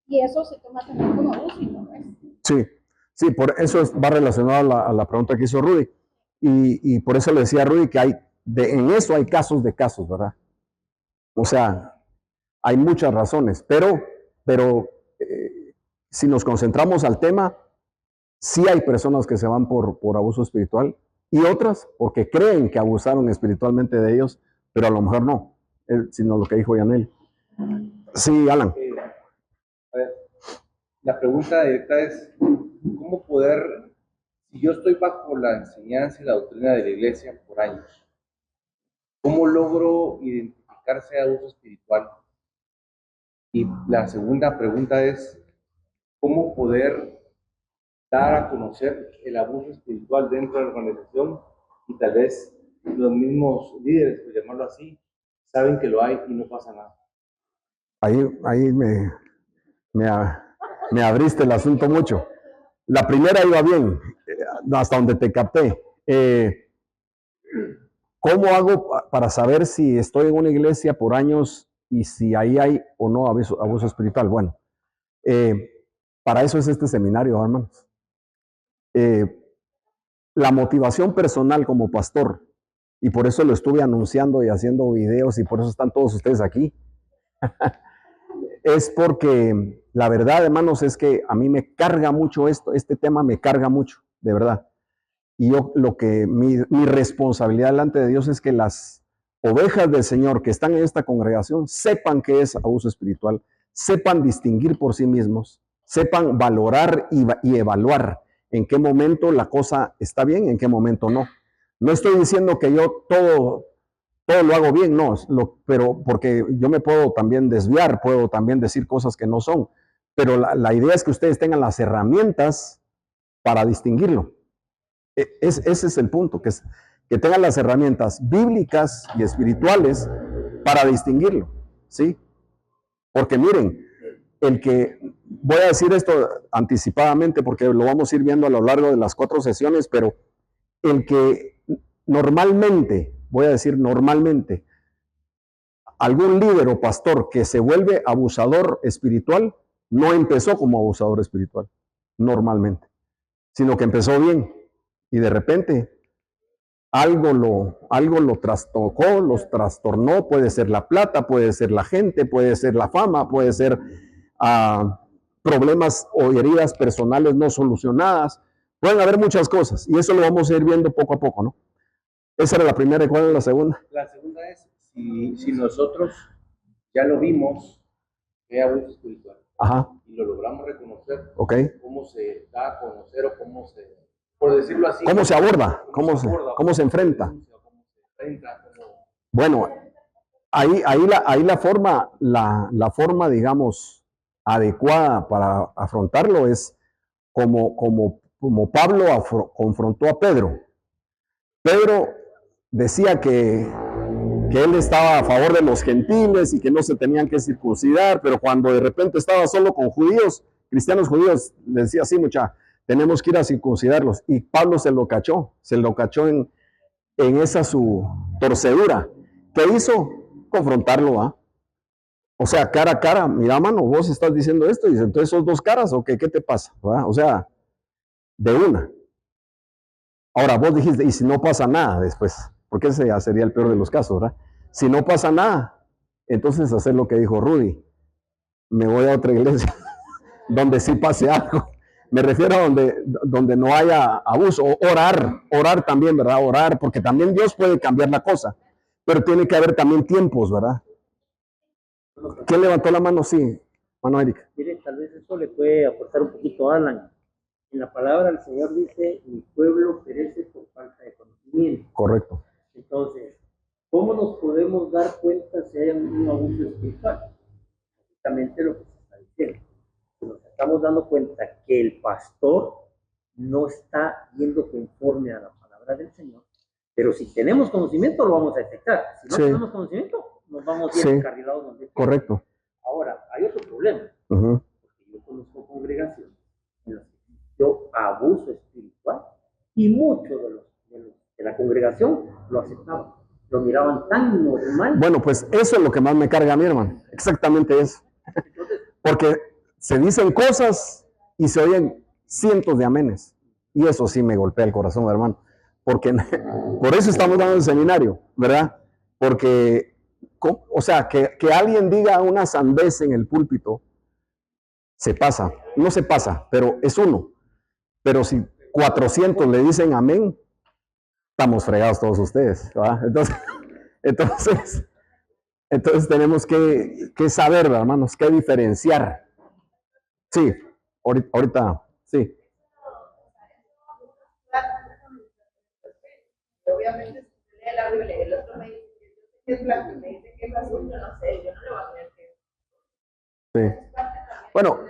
Y eso se toma también como abuso y no es. Sí, por eso va relacionado a la pregunta que hizo Rudy. Y por eso le decía a Rudy que en eso hay casos de casos, ¿verdad? O sea, hay muchas razones, pero si nos concentramos al tema, sí hay personas que se van por abuso espiritual y otras porque creen que abusaron espiritualmente de ellos, pero a lo mejor no, sino lo que dijo Yanel. Sí, Alan. A ver, la pregunta directa es, ¿cómo poder, si yo estoy bajo la enseñanza y la doctrina de la iglesia por años, cómo logro identificar ese abuso espiritual? Y la segunda pregunta es, ¿cómo poder dar a conocer el abuso espiritual dentro de la organización? Y tal vez los mismos líderes, por llamarlo así, saben que lo hay y no pasa nada. Ahí me abriste el asunto mucho. La primera iba bien, hasta donde te capté. ¿Cómo hago para saber si estoy en una iglesia por años y si ahí hay o no abuso espiritual? Bueno, para eso es este seminario, hermanos. La motivación personal como pastor, y por eso lo estuve anunciando y haciendo videos, y por eso están todos ustedes aquí, es porque la verdad, hermanos, es que a mí me carga mucho este tema me carga mucho, de verdad. Y yo mi responsabilidad delante de Dios es que las ovejas del Señor que están en esta congregación sepan qué es abuso espiritual, sepan distinguir por sí mismos, sepan valorar y evaluar en qué momento la cosa está bien, en qué momento no. No estoy diciendo que yo todo lo hago bien, no, pero porque yo me puedo también desviar, puedo también decir cosas que no son, pero la idea es que ustedes tengan las herramientas para distinguirlo. Ese es el punto, que tengan las herramientas bíblicas y espirituales para distinguirlo, ¿sí? Porque miren, voy a decir esto anticipadamente porque lo vamos a ir viendo a lo largo de las 4 sesiones, pero el que normalmente, voy a decir normalmente, algún líder o pastor que se vuelve abusador espiritual, no empezó como abusador espiritual, normalmente, sino que empezó bien y de repente algo lo trastocó, los trastornó, puede ser la plata, puede ser la gente, puede ser la fama, puede ser problemas o heridas personales no solucionadas, pueden haber muchas cosas y eso lo vamos a ir viendo poco a poco, ¿no? Esa era la primera. ¿Y cuál es la segunda? La segunda es, si nosotros ya lo vimos, que hay abuso espiritual, Ajá, y lo logramos reconocer, ok. cómo se da a conocer o cómo se, por decirlo así, ¿Cómo se aborda? ¿Cómo se enfrenta? Bueno, ahí la forma, digamos, adecuada para afrontarlo es como Pablo confrontó a Pedro. Pedro decía que él estaba a favor de los gentiles y que no se tenían que circuncidar, pero cuando de repente estaba solo con judíos, cristianos judíos, le decía así, tenemos que ir a circuncidarlos. Y Pablo se lo cachó en esa su torcedura. ¿Qué hizo? Confrontarlo, ¿ah? O sea, cara a cara, mira, mano, vos estás diciendo esto, y dice, entonces sos 2 caras, ¿o qué te pasa? ¿Verdad? O sea, de una. Ahora, vos dijiste, y si no pasa nada después, porque ese ya sería el peor de los casos, ¿verdad? Si no pasa nada, entonces hacer lo que dijo Rudy, me voy a otra iglesia donde sí pase algo. Me refiero a donde no haya abuso. Orar también, ¿verdad? Orar, porque también Dios puede cambiar la cosa, pero tiene que haber también tiempos, ¿verdad? ¿Quién levantó la mano? Sí, mano Erika. Mire, tal vez eso le puede aportar un poquito a Alan. En la palabra el Señor dice, mi pueblo perece por falta de conocimiento. Correcto. Entonces, ¿cómo nos podemos dar cuenta si hay un abuso espiritual? Exactamente lo que se está diciendo. Nos estamos dando cuenta que el pastor no está yendo conforme a la palabra del Señor, pero si tenemos conocimiento lo vamos a detectar. Si no tenemos conocimiento, nos vamos bien encarrilados donde queremos. Correcto. Ahora, hay otro problema, porque yo conozco congregaciones en las que yo abuso espiritual y muchos de la congregación lo aceptaban, lo miraban tan normal. Bueno, pues eso es lo que más me carga a mí, hermano. Exactamente eso. Porque se dicen cosas y se oyen cientos de amenes. Y eso sí me golpea el corazón, hermano. Porque por eso estamos dando el seminario, ¿verdad? Porque, o sea, que alguien diga una sandez en el púlpito, se pasa. No se pasa, pero es uno. Pero si 400 le dicen amén, estamos fregados todos ustedes, ¿verdad? Entonces tenemos que saber, hermanos, que diferenciar. Sí, ahorita, sí. Obviamente, si lee la Biblia y el otro me dice que es blanco y me dice que es azul, yo no sé, yo no le voy a tener que. Sí. Bueno,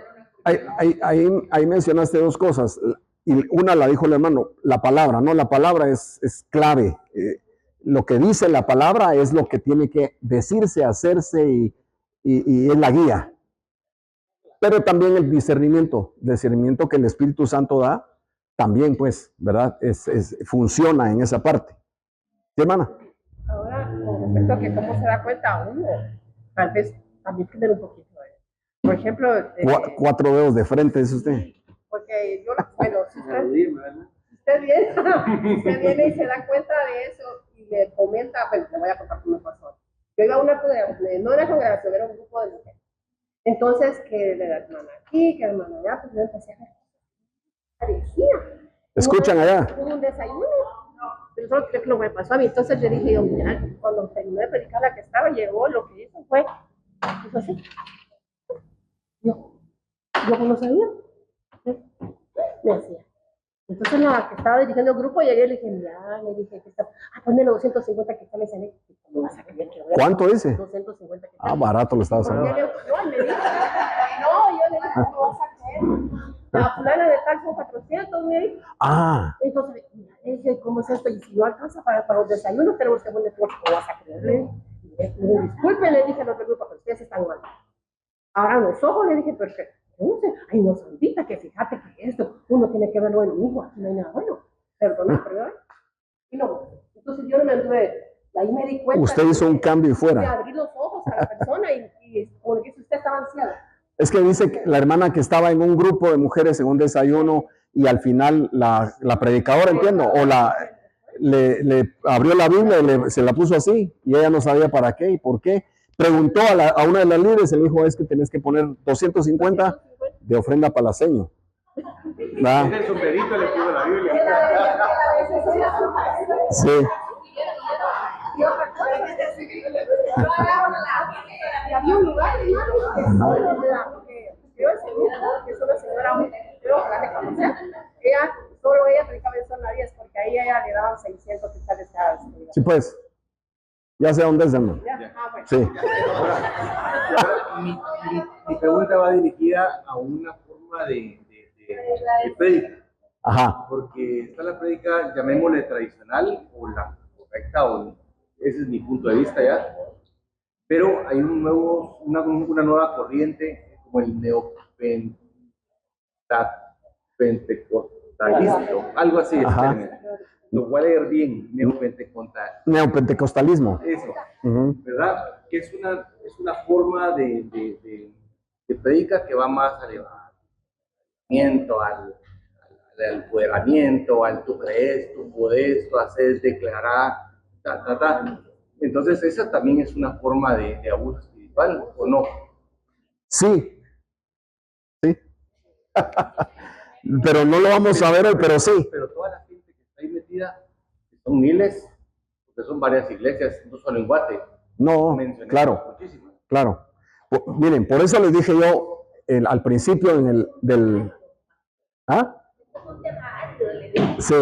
ahí mencionaste 2 cosas. Y una la dijo el hermano, la palabra, ¿no? La palabra es clave. Lo que dice la palabra es lo que tiene que decirse, hacerse y es la guía. pero también el discernimiento que el Espíritu Santo da, también pues, ¿verdad? Funciona en esa parte. ¿Sí, hermana? Ahora, con respecto a que cómo se da cuenta uno, tal vez también tener un poquito. Por ejemplo, 4 dedos de frente, dice usted. porque yo, bueno, si usted viene y se da cuenta de eso y le comenta, bueno, le voy a contar cómo me pasó. Yo iba a una congregación, no era congregación, era un grupo de mujeres. Entonces, que la hermana aquí, que la hermana allá, pues yo empecé a ver. Parecía. ¿Escuchan allá? Hubo un desayuno. Pero solo creo que lo que me pasó a mí. Entonces yo dije, yo, mira, cuando terminó de predicar la que estaba, llegó, lo que hizo fue, hizo así. Yo no sabía. Me decía. Entonces la que estaba dirigiendo el grupo, llegué y le dije, mira, le dije, que está, ponle los 250 que está me sale. ¿Cuánto dice? 250 que está. Ah, barato lo estaba haciendo. No, yo le dije, no vas a creer. La fulana de tal son 400, ¿me? Ah. Entonces, le dije, ¿cómo es esto? Y si no alcanza para los desayunos, tenemos que poner todo, ¿cómo vas a creer? Disculpen, le dije a los del grupo, pero ustedes están mal. Ahora los ojos, le dije, pero no sé, ay, no, santita, que fíjate que esto, uno tiene que verlo en un hijo, aquí no hay nada bueno. Perdona, pero y no. Entonces yo no me anduve, ahí me di cuenta. Usted hizo un cambio y fuera. De abrir los ojos a la persona y porque si usted estaba ansiado. Es que dice que la hermana que estaba en un grupo de mujeres en un desayuno y al final la predicadora, entiendo, o le abrió la Biblia y se la puso así y ella no sabía para qué y por qué. Preguntó a una de las líderes, el hijo es que tenés que poner 250 de ofrenda palaceño. En el sombrerito le puso la Biblia. Sí. Y había un lugar, hermano, que es una señora, creo que la de conocer, solo ella predicaba en zona 10, porque a ella le daban 600 quetzales cada vez. Sí, pues. Ya sé dónde es, hermano. Bueno. Sí. Mi pregunta va dirigida a una forma de prédica. Ajá. Porque está la prédica, llamémosle tradicional, o la correcta, o ese es mi punto de vista ya. Pero hay una nueva corriente, como el neopentecostalismo, algo así es el término. Lo voy a leer bien, Neopentecostalismo. Eso, ¿verdad? Que es una forma de predica que va más al empoderamiento, al empoderamiento, al tú crees, tú puedes, tú haces, declarar, Entonces, esa también es una forma de abuso espiritual, ¿o no? Sí. Sí. Pero no lo vamos a ver hoy, pero sí. Pero toda la gente que está ahí metida, que son miles, porque son varias iglesias, no solo en Guate. No, claro, claro. Miren, por eso les dije yo al principio ¿ah? Sí.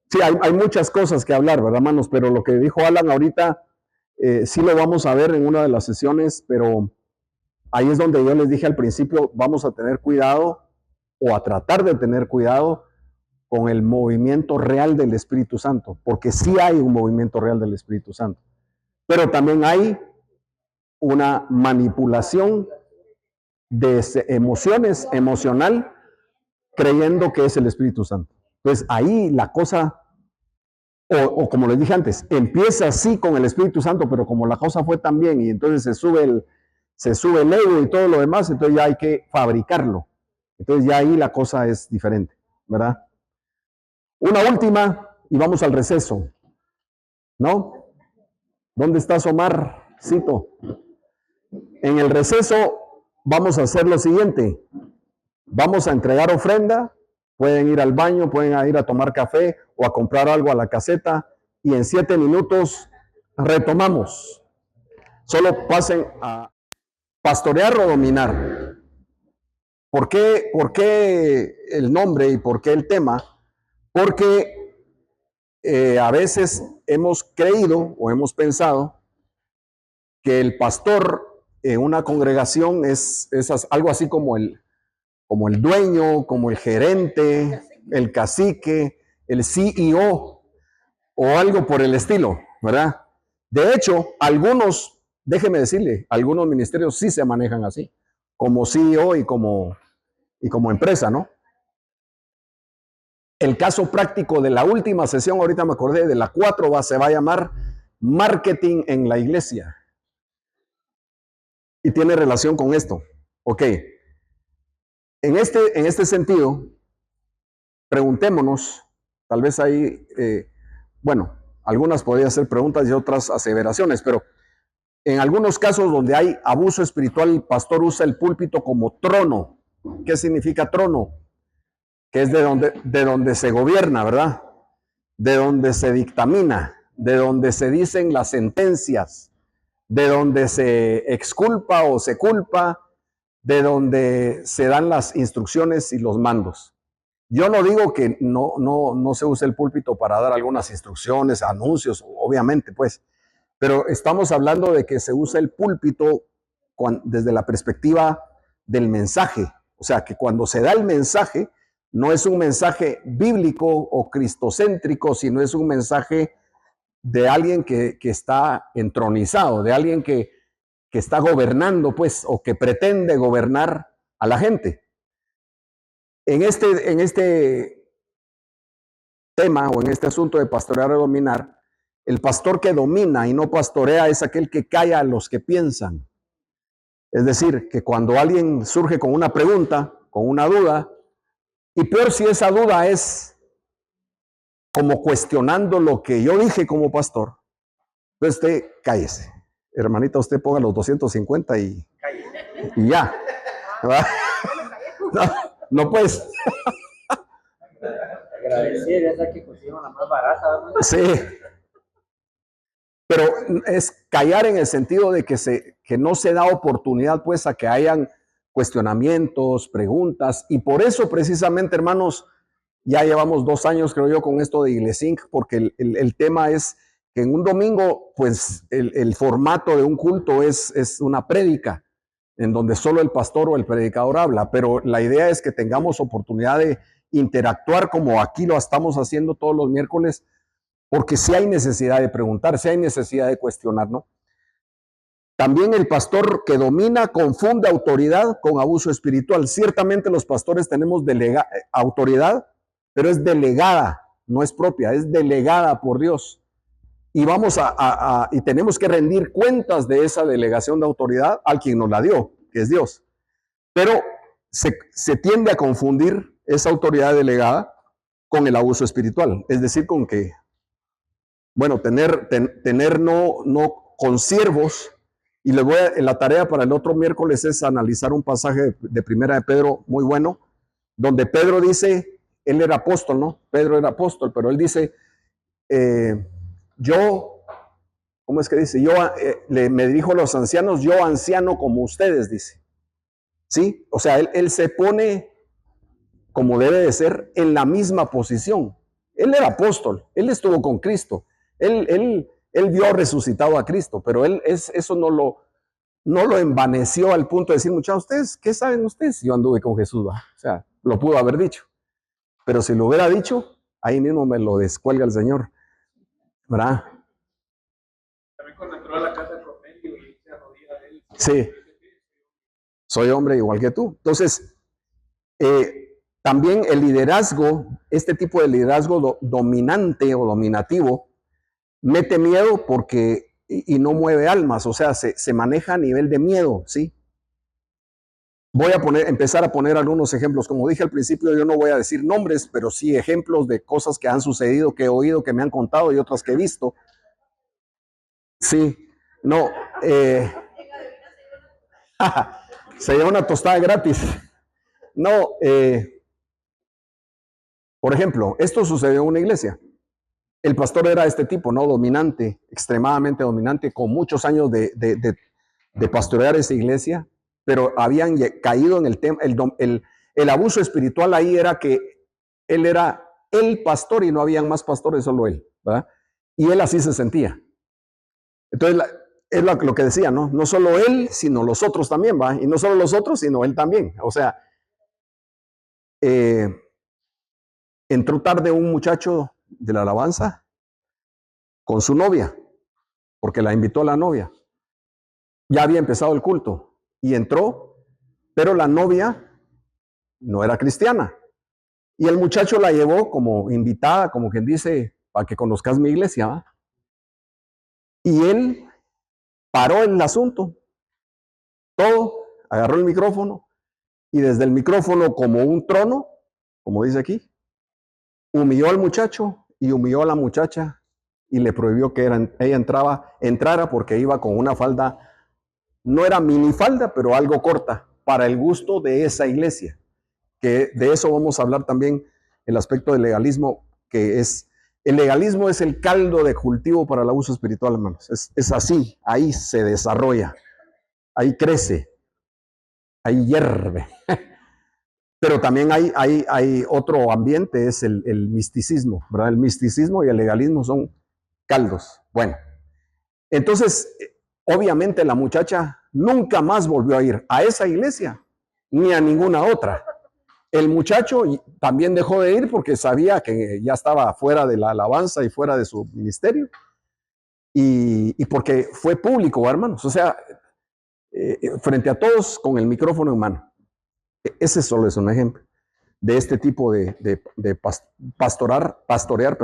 Sí, hay muchas cosas que hablar, ¿verdad, hermanos? Pero lo que dijo Alan ahorita, sí lo vamos a ver en una de las sesiones, pero ahí es donde yo les dije al principio, vamos a tener cuidado o a tratar de tener cuidado con el movimiento real del Espíritu Santo, porque sí hay un movimiento real del Espíritu Santo, pero también hay una manipulación de emociones, emocional, creyendo que es el Espíritu Santo. Entonces ahí la cosa, o como les dije antes, empieza así con el Espíritu Santo, pero como la cosa fue tan bien y entonces se sube el ego y todo lo demás, entonces ya hay que fabricarlo. Entonces ya ahí la cosa es diferente, ¿verdad? Una última y vamos al receso, ¿no? ¿Dónde estás, Omar? Cito. En el receso vamos a hacer lo siguiente. Vamos a entregar ofrenda, pueden ir al baño, pueden ir a tomar café o a comprar algo a la caseta y en 7 minutos retomamos. Solo pasen a pastorear o dominar. ¿Por qué el nombre y por qué el tema? Porque a veces hemos creído o hemos pensado que el pastor en una congregación es algo así como el dueño, como el gerente, el cacique, el CEO o algo por el estilo, ¿verdad? De hecho, algunos déjeme decirle, algunos ministerios sí se manejan así, como CEO y como empresa, ¿no? El caso práctico de la última sesión, ahorita me acordé, de la 4 se va a llamar Marketing en la Iglesia. Y tiene relación con esto. Ok. En este sentido, preguntémonos, tal vez ahí, bueno, algunas podrían ser preguntas y otras aseveraciones, pero en algunos casos donde hay abuso espiritual, el pastor usa el púlpito como trono. ¿Qué significa trono? Que es de donde se gobierna, ¿verdad? De donde se dictamina, de donde se dicen las sentencias, de donde se exculpa o se culpa, de donde se dan las instrucciones y los mandos. Yo no digo que no se use el púlpito para dar algunas instrucciones, anuncios, obviamente, pues, pero estamos hablando de que se usa el púlpito desde la perspectiva del mensaje. O sea, que cuando se da el mensaje, no es un mensaje bíblico o cristocéntrico, sino es un mensaje de alguien que está entronizado, de alguien que está gobernando, pues, o que pretende gobernar a la gente. En este tema o en este asunto de pastorear o dominar, el pastor que domina y no pastorea es aquel que calla a los que piensan. Es decir, que cuando alguien surge con una pregunta, con una duda, y peor si esa duda es como cuestionando lo que yo dije como pastor, entonces usted cállese. Hermanita, usted ponga los 250 y ya. ¿Verdad? No pues. Agradecer, esa que consiguieron la más barata. ¿No? Sí. Pero es callar en el sentido de que no se da oportunidad pues a que hayan cuestionamientos, preguntas, y por eso precisamente, hermanos, ya llevamos 2 años, creo yo, con esto de Iglesync, porque el tema es que en un domingo, pues el formato de un culto es una prédica, en donde solo el pastor o el predicador habla, pero la idea es que tengamos oportunidad de interactuar como aquí lo estamos haciendo todos los miércoles, porque sí hay necesidad de preguntar, sí hay necesidad de cuestionar, ¿no? También el pastor que domina confunde autoridad con abuso espiritual. Ciertamente los pastores tenemos autoridad, pero es delegada, no es propia, es delegada por Dios. Y y tenemos que rendir cuentas de esa delegación de autoridad al quien nos la dio, que es Dios. Pero se tiende a confundir esa autoridad delegada con el abuso espiritual, es decir, con que, bueno, tener no consiervos. Y la tarea para el otro miércoles es analizar un pasaje de Primera de Pedro muy bueno, donde Pedro dice, él era apóstol, ¿no? Pedro era apóstol, pero él dice, ¿cómo es que dice? Me dirijo a los ancianos, yo anciano como ustedes, dice. ¿Sí? O sea, él se pone como debe de ser en la misma posición. Él era apóstol, él estuvo con Cristo, él vio resucitado a Cristo, pero eso no lo envaneció al punto de decir, muchachos, ¿ustedes qué saben ustedes? Yo anduve con Jesús, ¿va? O sea, lo pudo haber dicho. Pero si lo hubiera dicho, ahí mismo me lo descuelga el Señor, ¿verdad? También cuando entró a la casa de Cornelio y se arrodilla de él. Sí. Soy hombre igual que tú. Entonces, también el liderazgo, este tipo de liderazgo dominante o dominativo, mete miedo porque y no mueve almas, o sea, se maneja a nivel de miedo, ¿sí? Voy a empezar a poner algunos ejemplos. Como dije al principio, yo no voy a decir nombres, pero sí ejemplos de cosas que han sucedido, que he oído, que me han contado y otras que he visto. Sí, no. Se lleva una tostada gratis. No, por ejemplo, esto sucedió en una iglesia. El pastor era este tipo, ¿no? Dominante, extremadamente dominante, con muchos años de pastorear esa iglesia, pero habían caído en el tema, el abuso espiritual ahí era que él era el pastor y no habían más pastores, solo él, ¿verdad? Y él así se sentía. Entonces, es lo que decía, ¿no? No solo él, sino los otros también, ¿va? Y no solo los otros, sino él también. O sea, entró tarde un muchacho de la alabanza con su novia, porque la invitó a la novia. ya había empezado el culto y entró, pero la novia no era cristiana. Y el muchacho la llevó como invitada, como quien dice, para que conozcas mi iglesia, ¿va? Y él paró el asunto, todo, agarró el micrófono y desde el micrófono como un trono, como dice aquí, humilló al muchacho y humilló a la muchacha y le prohibió que ella entrara porque iba con una falda, no era minifalda, pero algo corta, para el gusto de esa iglesia. Que de eso vamos a hablar también, el aspecto del legalismo, que es, el legalismo es el caldo de cultivo para el abuso espiritual, hermanos. Es así, ahí se desarrolla, ahí crece, ahí hierve. Pero también hay otro ambiente, es el misticismo, ¿verdad? El misticismo y el legalismo son caldos. Bueno, entonces, obviamente la muchacha nunca más volvió a ir a esa iglesia, ni a ninguna otra. El muchacho también dejó de ir porque sabía que ya estaba fuera de la alabanza y fuera de su ministerio. Y porque fue público, hermanos. O sea, frente a todos con el micrófono en mano. Ese solo es un ejemplo de este tipo de pastorear,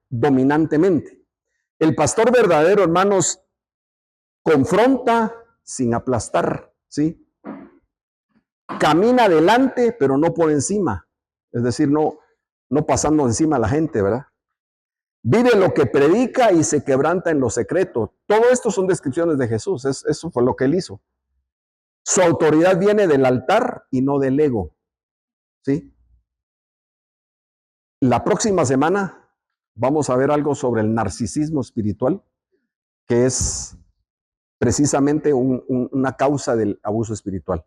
dominantemente. El pastor verdadero, hermanos, confronta sin aplastar, ¿sí? Camina adelante, pero no por encima. Es decir, no pasando encima a la gente, ¿verdad? Vive lo que predica y se quebranta en lo secreto. Todo esto son descripciones de Jesús. Eso fue lo que él hizo. Su autoridad viene del altar y no del ego, ¿sí? La próxima semana vamos a ver algo sobre el narcisismo espiritual, que es precisamente una causa del abuso espiritual.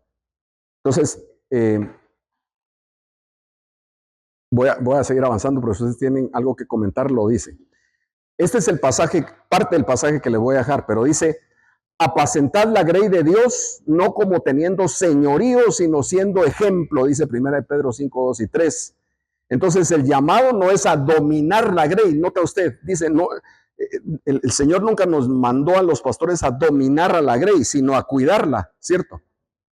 Entonces, voy a seguir avanzando, pero si ustedes tienen algo que comentar, lo dice. Este es el pasaje, parte del pasaje que les voy a dejar, pero dice, apacentad la grey de Dios, no como teniendo señorío, sino siendo ejemplo, dice 1 Pedro 5, 2 y 3. Entonces el llamado no es a dominar la grey, nota usted, dice, no, el Señor nunca nos mandó a los pastores a dominar a la grey, sino a cuidarla, ¿cierto?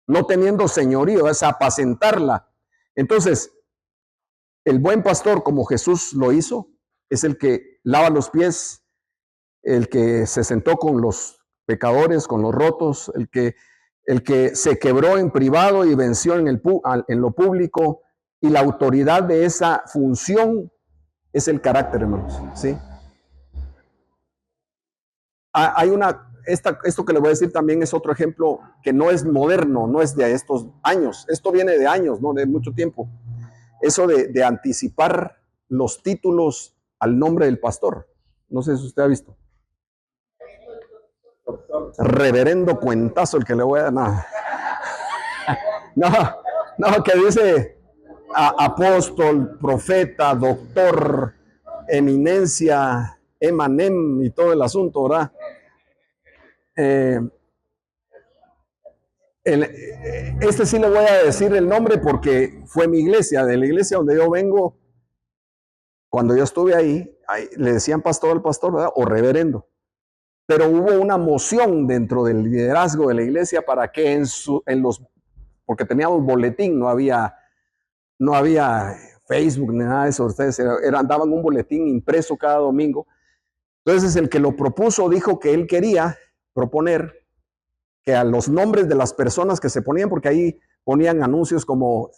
No teniendo señorío, es apacentarla. Entonces, el buen pastor, como Jesús lo hizo, es el que lava los pies, el que se sentó con los pecadores, con los rotos, el que se quebró en privado y venció en lo público, y la autoridad de esa función es el carácter, hermanos, ¿sí? Esto que le voy a decir también es otro ejemplo que no es moderno, no es de estos años, esto viene de años, no de mucho tiempo. Eso de anticipar los títulos al nombre del pastor. No sé si usted ha visto. Reverendo cuentazo el que le voy a dar. No, que dice apóstol, profeta, doctor, eminencia, emanem y todo el asunto, ¿verdad? Este sí le voy a decir el nombre porque fue mi iglesia, de la iglesia donde yo vengo. Cuando yo estuve ahí le decían pastor al pastor, ¿verdad? O reverendo. Pero hubo una moción dentro del liderazgo de la iglesia para que porque teníamos boletín, no había Facebook ni nada de eso. Ustedes daban un boletín impreso cada domingo. Entonces el que lo propuso dijo que él quería proponer que a los nombres de las personas que se ponían, porque ahí ponían anuncios como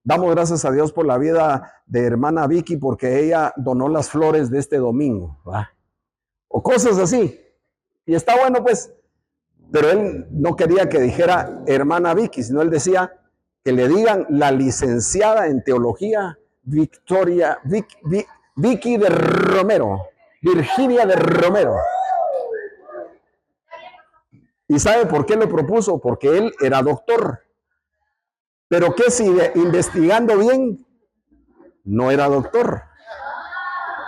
damos gracias a Dios por la vida de hermana Vicky porque ella donó las flores de este domingo, ¿va? O cosas así. Y está bueno, pues, pero él no quería que dijera hermana Vicky, sino él decía que le digan la licenciada en teología Vicky de Romero, Virginia de Romero. ¿Y sabe por qué lo propuso? Porque él era doctor. Pero que si investigando bien, no era doctor,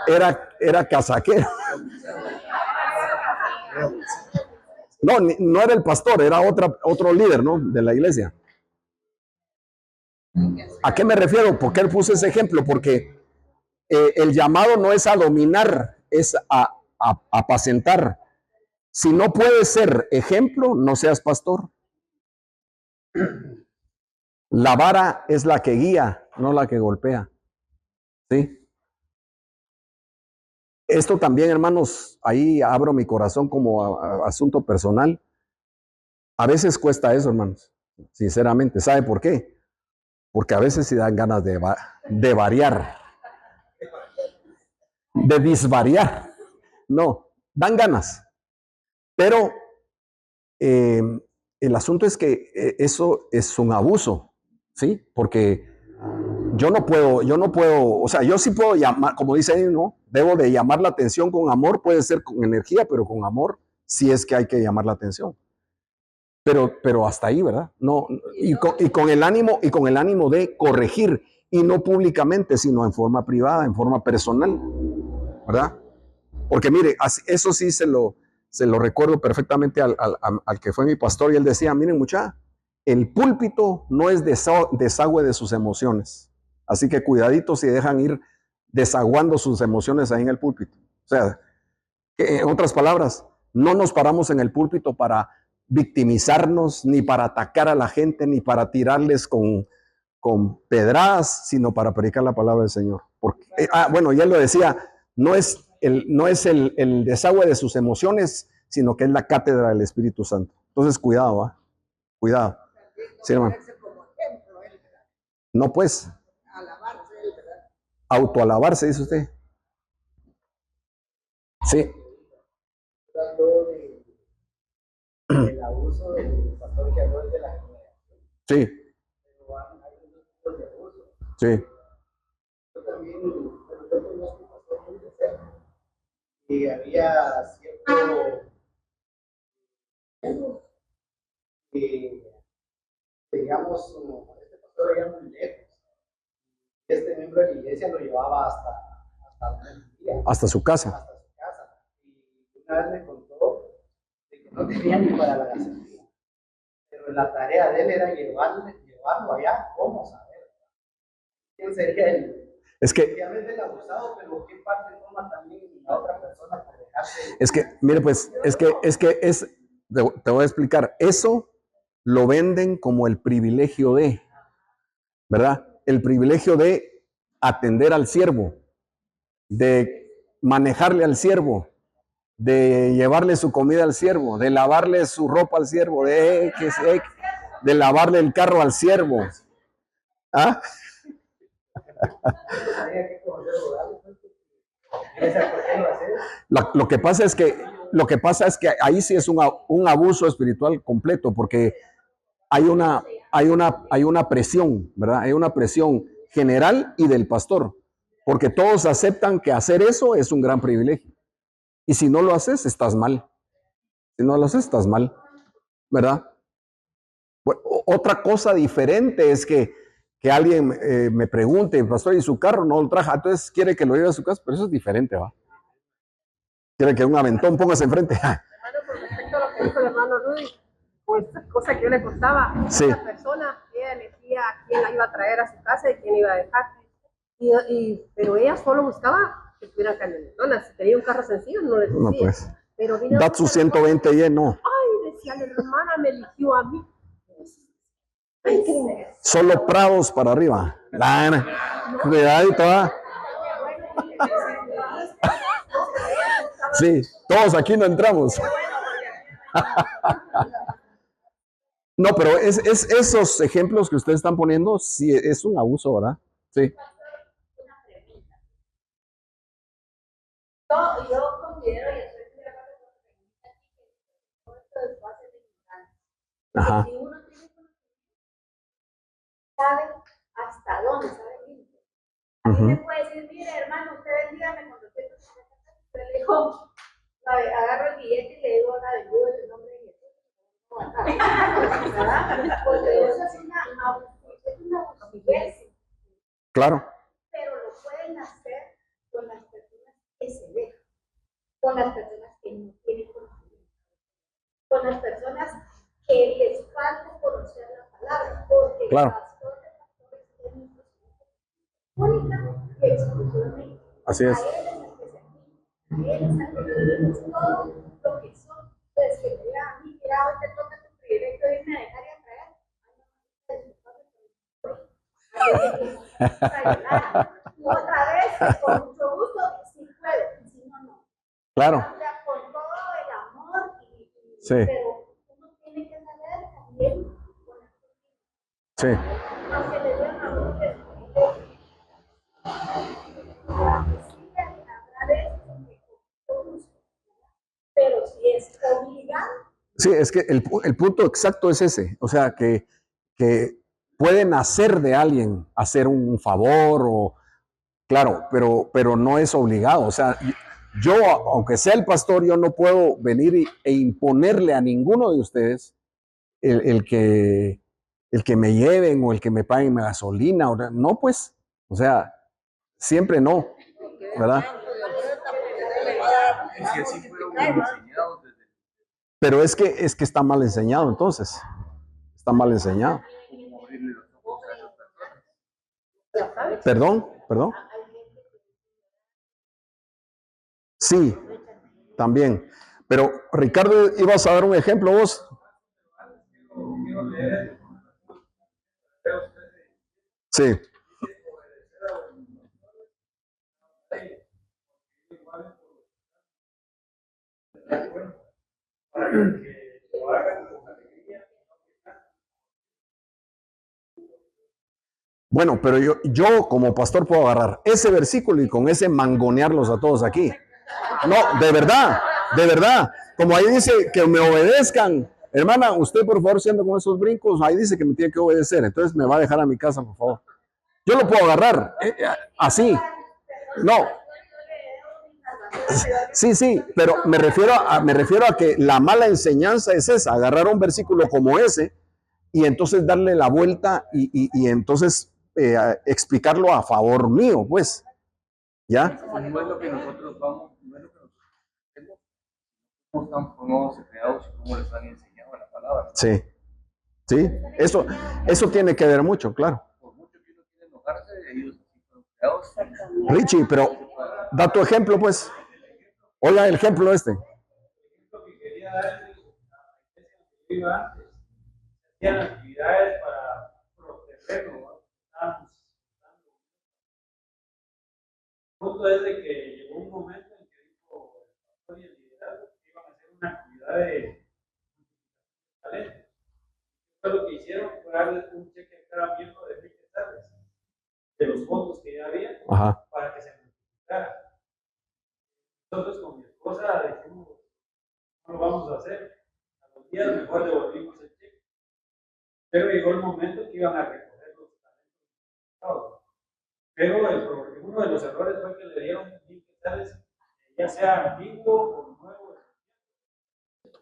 era casaquero. No era el pastor, era otro líder, ¿no? De la iglesia. ¿A qué me refiero? ¿Por qué él puso ese ejemplo? Porque el llamado no es a dominar, es a apacentar. Si no puedes ser ejemplo, no seas pastor. La vara es la que guía, no la que golpea. ¿Sí? Esto también, hermanos, ahí abro mi corazón como asunto personal. A veces cuesta eso, hermanos, sinceramente. ¿Sabe por qué? Porque a veces sí dan ganas de variar, de disvariar. No, dan ganas. Pero el asunto es que eso es un abuso, ¿sí? Porque yo no puedo, o sea, yo sí puedo llamar, como dice ahí, ¿no? Debo de llamar la atención con amor, puede ser con energía, pero con amor, sí es que hay que llamar la atención. Pero hasta ahí, ¿verdad? No, y con el ánimo de corregir, y no públicamente, sino en forma privada, en forma personal, ¿verdad? Porque mire, eso sí se lo recuerdo perfectamente al que fue mi pastor, y él decía, miren muchacha, el púlpito no es desagüe de sus emociones. Así que cuidadito si dejan ir desaguando sus emociones ahí en el púlpito. O sea, en otras palabras, no nos paramos en el púlpito para victimizarnos, ni para atacar a la gente, ni para tirarles con pedradas, sino para predicar la palabra del Señor. Porque, bueno, ya lo decía, no es el desagüe de sus emociones, sino que es la cátedra del Espíritu Santo. Entonces, cuidado, ¿va? Cuidado. Sí, hermano. No, pues. Autoalabarse, dice usted. Sí. El abuso del pastor que habló es de la generación. Sí. Pero hay otros tipos de abuso. Sí. Yo también, pero yo conozco un pastor muy de cerca. Y había cierto que, digamos, este pastor era muy lejos. Este miembro de la iglesia lo llevaba hasta un día. Hasta su casa. Hasta su casa. Y una vez me contó de que no tenía ni para la gasolina. Pero la tarea de él era llevarlo allá. ¿Cómo saber? ¿Quién sería él? Es que, obviamente el abusado, pero ¿qué parte toma también la otra persona por dejarse? es que, mire, pues, te voy a explicar. Eso lo venden como el privilegio de, ¿verdad? El privilegio de atender al siervo, de manejarle al siervo, de llevarle su comida al siervo, de lavarle su ropa al siervo, de lavarle el carro al siervo. ¿Ah? Lo que pasa es que ahí sí es un abuso espiritual completo, porque hay una presión, ¿verdad? Hay una presión general y del pastor, porque todos aceptan que hacer eso es un gran privilegio. Y si no lo haces, estás mal. Si no lo haces, estás mal, ¿verdad? Bueno, otra cosa diferente es que alguien me pregunte, pastor, ¿y su carro no lo traja? Entonces quiere que lo lleve a su casa, pero eso es diferente, ¿va? Quiere que un aventón pongas enfrente. Hermano, con respecto a lo que dijo el hermano Rudy, pues esta cosa que yo le contaba, Sí. esa persona, ella elegía a quién la iba a traer a su casa y quién iba a dejar. Pero ella solo buscaba que tuviera camionetonas. Si tenía un carro sencillo, no le decía. No, pues. Pero vino Datsun 120 y no. Ay, decía la hermana, me eligió a mí. Ay, qué Solo prados para arriba. Cuidadito, ¿va? Sí, todos aquí no entramos. No, pero esos ejemplos que ustedes están poniendo, sí, es un abuso, ¿verdad? Sí. Yo considero, y estoy de acuerdo con lo que dice aquí, que todo esto es base de ignorancia. Ajá. Si uno tiene conocimiento, sabe hasta dónde, sabe límites. A mí me puede decir, mire, hermano, usted dígame cuando usted le digo, agarro el billete y le digo, la bendigo en el nombre de Jesús. ¿Verdad? Porque eso es una abusividad. Claro. Pero lo pueden hacer con las personas que se dejan, con las personas que no tienen conocimiento, con las personas que les falta conocer la palabra, porque claro. el pastor de pastores es nuestro única y exclusivamente. Así es. A él es el que se aquí, a él es el que es todo lo que son Pues que me diga a mí, mira, hoy te toca tu privilegio de irme a dejar y a traer. Otra vez, con mucho gusto, si puedo, y si no, no. Claro. O sea, con todo el amor, Sí. pero uno tiene que saber también poner. Sí. Aunque le den a uno que pero si es obligado. Sí, es que el punto exacto es ese, o sea, que pueden hacer de alguien hacer un favor o, claro, pero no es obligado, o sea, yo, aunque sea el pastor, yo no puedo venir e imponerle a ninguno de ustedes el que me lleven o el que me paguen gasolina, no, pues, o sea, siempre no, ¿verdad? Es que así fueron enseñados desde Pero es que está mal enseñado, entonces. Está mal enseñado. abrirle los ojos a esas personas. Perdón. Sí, también. Pero, Ricardo, ibas a dar un ejemplo vos. Sí. Bueno, pero yo como pastor puedo agarrar ese versículo y con ese mangonearlos a todos aquí. No, de verdad. Como ahí dice que me obedezcan. Hermana, usted por favor, siendo con esos brincos, ahí dice que me tiene que obedecer. Entonces me va a dejar a mi casa, por favor. Yo lo puedo agarrar, así. No. Sí, pero me refiero a que la mala enseñanza es esa, agarrar un versículo como ese y entonces darle la vuelta y entonces explicarlo a favor mío, pues. ¿Ya? No es lo que nosotros vamos, no es lo que nosotros hacemos, cómo están formados y creados y cómo les han enseñado la palabra. Sí, eso tiene que ver mucho, claro. Por mucho que uno quiera enojarse, ellos así fueron creados. Richie, pero da tu ejemplo, pues. Oiga el ejemplo este. El ejemplo que quería dar es la iglesia que yo iba antes. Hacían actividades para protegerlo, ¿no? El punto es de que llegó un momento en que dijo el pastor y el liderazgo que iban a hacer una actividad de talento. Entonces lo que hicieron fue darles un cheque a cada miembro de 1,000 quetzales de los fondos que ya había. Ajá. Para que se multiplicara. Nosotros con mi esposa dijimos, no lo vamos a hacer. A los días mejor devolvimos el cheque. Pero llegó el momento que iban a recoger los talentos. Pero uno de los errores fue que le dieron 1,000 quetzales, ya sea antiguo o nuevo.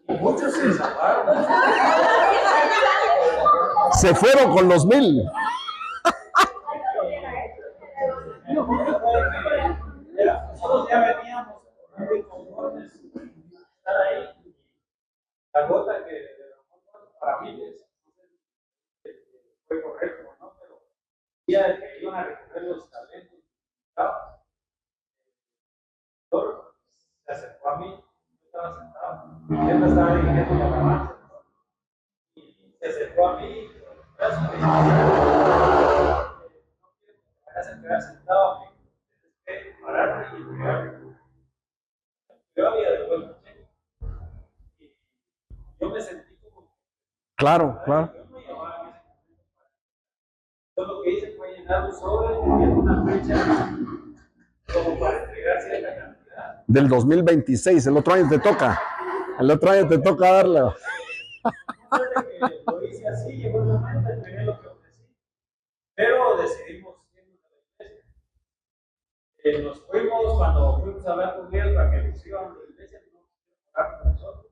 Y muchos se zafaron. Se fueron con los 1,000. Nosotros ya veníamos muy conformes estar ahí. La gota que derramó para miles fue correcto, ¿no? Pero el día de que iban a recoger los talentos, el doctor se acercó a mí, yo estaba sentado, y él me estaba dirigiendo la alabanza, y se acercó a mí, y me hace quedar sentado, me pararme y entregarme. Yo había devuelto el cheque. Y yo me sentí como. Claro. Yo no llevaba en ese momento. Entonces lo que hice fue llenar un sobre en una fecha como para entregar cierta cantidad. Del 2026, el otro año te toca. Darle. Lo hice así, llegó el momento, entregué lo que ofrecí. Pero decidimos irnos a la iglesia. Nos fuimos, cuando fuimos a hablar con ellos para que nos iban a la iglesia, no quisieron hablar con nosotros.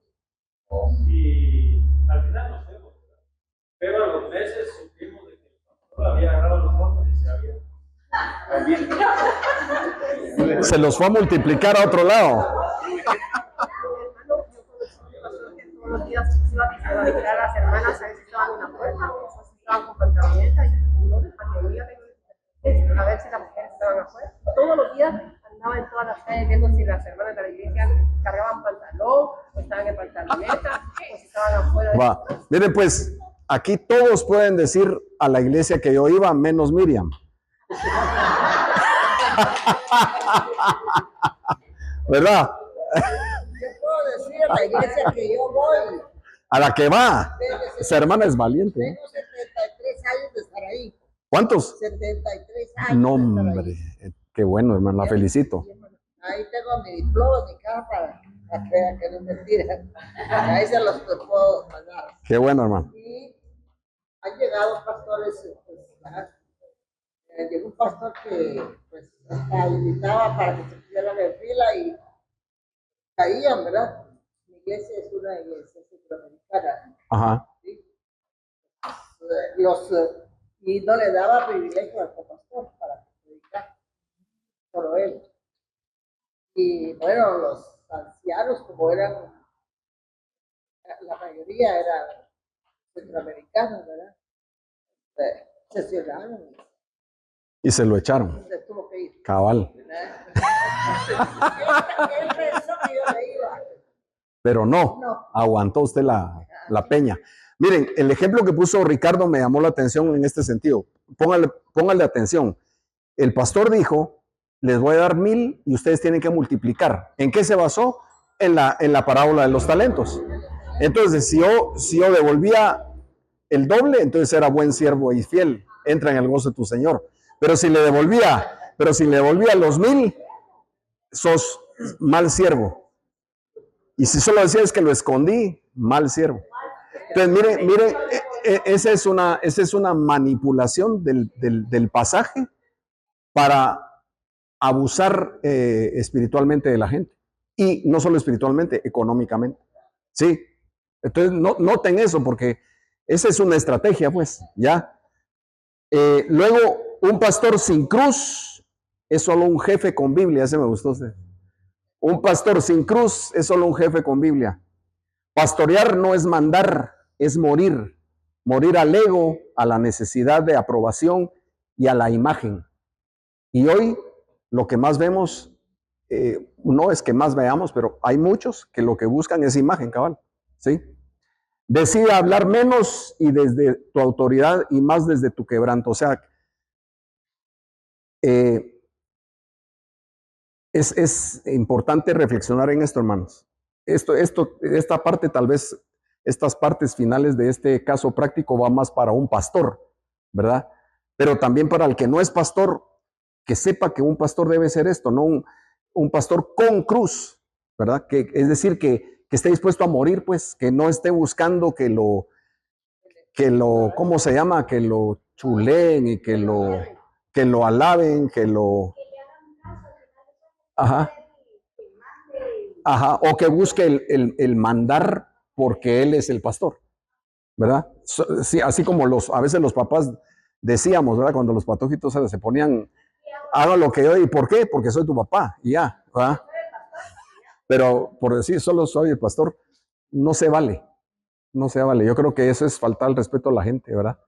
Y al final nos fuimos. Pero a los meses supimos de que el pastor había agarrado los fondos y se había. Se los fue a multiplicar a otro lado. Todos los días se iba a visitar a las hermanas, a ver si estaban en la puerta o si estaban con pantaloneta y no les mantenía a ver si las mujeres estaban afuera. Todos los días andaba en todas las calles viendo si las hermanas de la iglesia cargaban pantalón o estaban en pantaloneta Va. Miren pues, aquí todos pueden decir a la iglesia que yo iba, menos Miriam. ¿Verdad? Yo puedo decir a la iglesia que yo voy. A la que va. Esa hermana es valiente. Tengo 73 años de estar ahí. ¿Cuántos? 73 años. No, de estar hombre. ahí. Qué bueno, hermano. La felicito. Ahí tengo mi diploma, mi cara para que vean que no es mentira. Ahí se los puedo mandar. Qué bueno, hermano. Y han llegado pastores, pues, llegó un pastor que pues hasta invitaba para que se pusieran en fila y caían, ¿verdad? Mi iglesia es una iglesia centroamericana. Ajá. ¿Sí? Y no le daba privilegio al pastor para predicar, solo él. Y bueno, los ancianos, como eran, la mayoría eran centroamericanos, ¿verdad? Sesionaron Y se lo echaron. y se tuvo que ir. Cabal. Él pensó que yo le iba. Pero no. No. Aguantó usted la peña. Miren, el ejemplo que puso Ricardo me llamó la atención en este sentido. Póngale atención. El pastor dijo, les voy a dar 1000 y ustedes tienen que multiplicar. ¿En qué se basó? En la parábola de los talentos. Entonces, si yo devolvía el doble, entonces era buen siervo y fiel. Entra en el gozo de tu Señor. Pero si le devolvía los 1000, sos mal siervo. Y si solo decías que lo escondí, mal siervo. Entonces, mire, esa es una manipulación del pasaje para abusar espiritualmente de la gente. Y no solo espiritualmente, económicamente. Sí. Entonces, noten eso, porque esa es una estrategia, pues, ya. Luego, un pastor sin cruz es solo un jefe con Biblia. Ese me gustó usted. Un pastor sin cruz es solo un jefe con Biblia. Pastorear no es mandar, es morir. Morir al ego, a la necesidad de aprobación y a la imagen. Y hoy lo que más vemos, no es que más veamos, pero hay muchos que lo que buscan es imagen, cabal. ¿Sí? Decide hablar menos y desde tu autoridad y más desde tu quebranto. O sea, es importante reflexionar en esto, hermanos. Esta parte, tal vez, estas partes finales de este caso práctico va más para un pastor, ¿verdad? Pero también para el que no es pastor, que sepa que un pastor debe ser esto, no un pastor con cruz, ¿verdad? Es decir, que esté dispuesto a morir, pues, que no esté buscando que lo, ¿cómo se llama? Que lo chuleen y que lo alaben, que lo... Ajá. Ajá, o que busque el mandar porque él es el pastor, ¿verdad? Sí, así como a veces los papás decíamos, ¿verdad? Cuando los patojitos se ponían, haga lo que yo, ¿y por qué? Porque soy tu papá, y ya, ¿verdad? Pero por decir solo soy el pastor, no se vale, no se vale. Yo creo que eso es faltar el respeto a la gente, ¿verdad?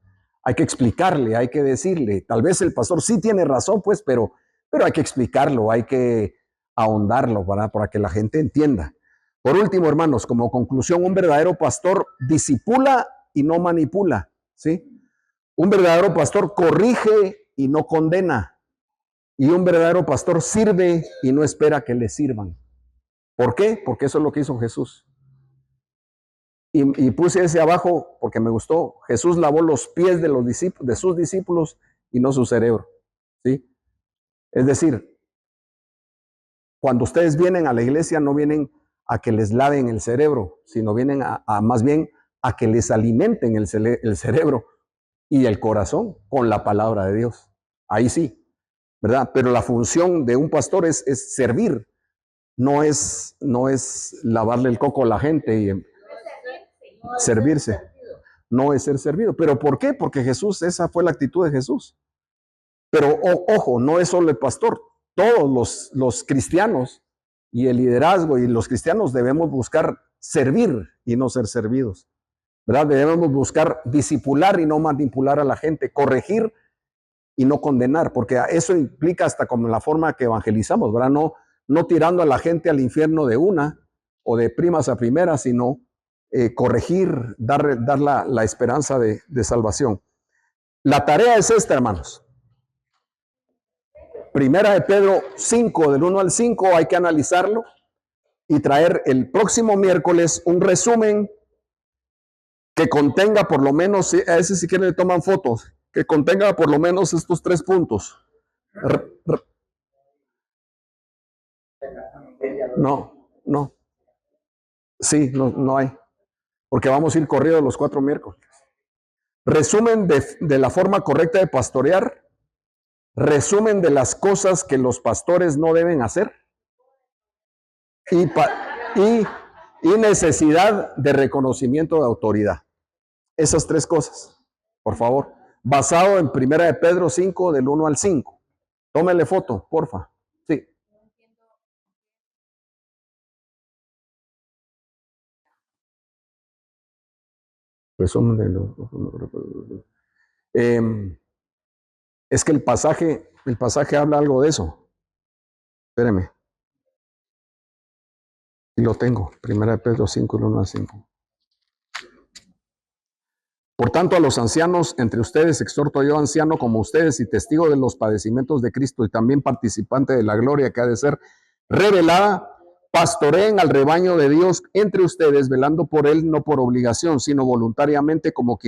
Hay que explicarle, hay que decirle, tal vez el pastor sí tiene razón, pues, pero hay que explicarlo, hay que ahondarlo, ¿verdad? Para que la gente entienda. Por último, hermanos, como conclusión, un verdadero pastor disipula y no manipula, ¿sí? Un verdadero pastor corrige y no condena. Y un verdadero pastor sirve y no espera que le sirvan. ¿Por qué? Porque eso es lo que hizo Jesús. Y puse ese abajo porque me gustó. Jesús lavó los pies de sus discípulos y no su cerebro, ¿sí? Es decir, cuando ustedes vienen a la iglesia no vienen a que les laven el cerebro, sino vienen más bien a que les alimenten el cerebro y el corazón con la palabra de Dios. Ahí sí, ¿verdad? Pero la función de un pastor es servir, no es lavarle el coco a la gente y servirse. No es ser servido. ¿Pero por qué? Porque esa fue la actitud de Jesús. Pero ojo, no es solo el pastor. Todos los cristianos y el liderazgo y los cristianos debemos buscar servir y no ser servidos, ¿verdad? Debemos buscar discipular y no manipular a la gente, corregir y no condenar, porque eso implica hasta como la forma que evangelizamos, ¿verdad? No tirando a la gente al infierno de una o de primas a primeras, sino corregir, dar la esperanza de salvación. La tarea es esta, hermanos. Primera de Pedro 5, del 1 al 5, hay que analizarlo y traer el próximo miércoles un resumen que contenga por lo menos, a ese si quieren le toman fotos, que contenga por lo menos estos 3 puntos. No. Sí, no hay. Porque vamos a ir corrido los 4 miércoles. Resumen de la forma correcta de pastorear. Resumen de las cosas que los pastores no deben hacer. Y necesidad de reconocimiento de autoridad. Esas 3 cosas, por favor. Basado en Primera de Pedro 5, del 1 al 5. Tómele foto, porfa. Sí. Resumen de es que el pasaje habla algo de eso. Espéreme. Y lo tengo. Primera de Pedro 5, del 1 al 5. Por tanto, a los ancianos entre ustedes exhorto yo, anciano como ustedes y testigo de los padecimientos de Cristo y también participante de la gloria que ha de ser revelada, pastoreen al rebaño de Dios entre ustedes, velando por él, no por obligación, sino voluntariamente como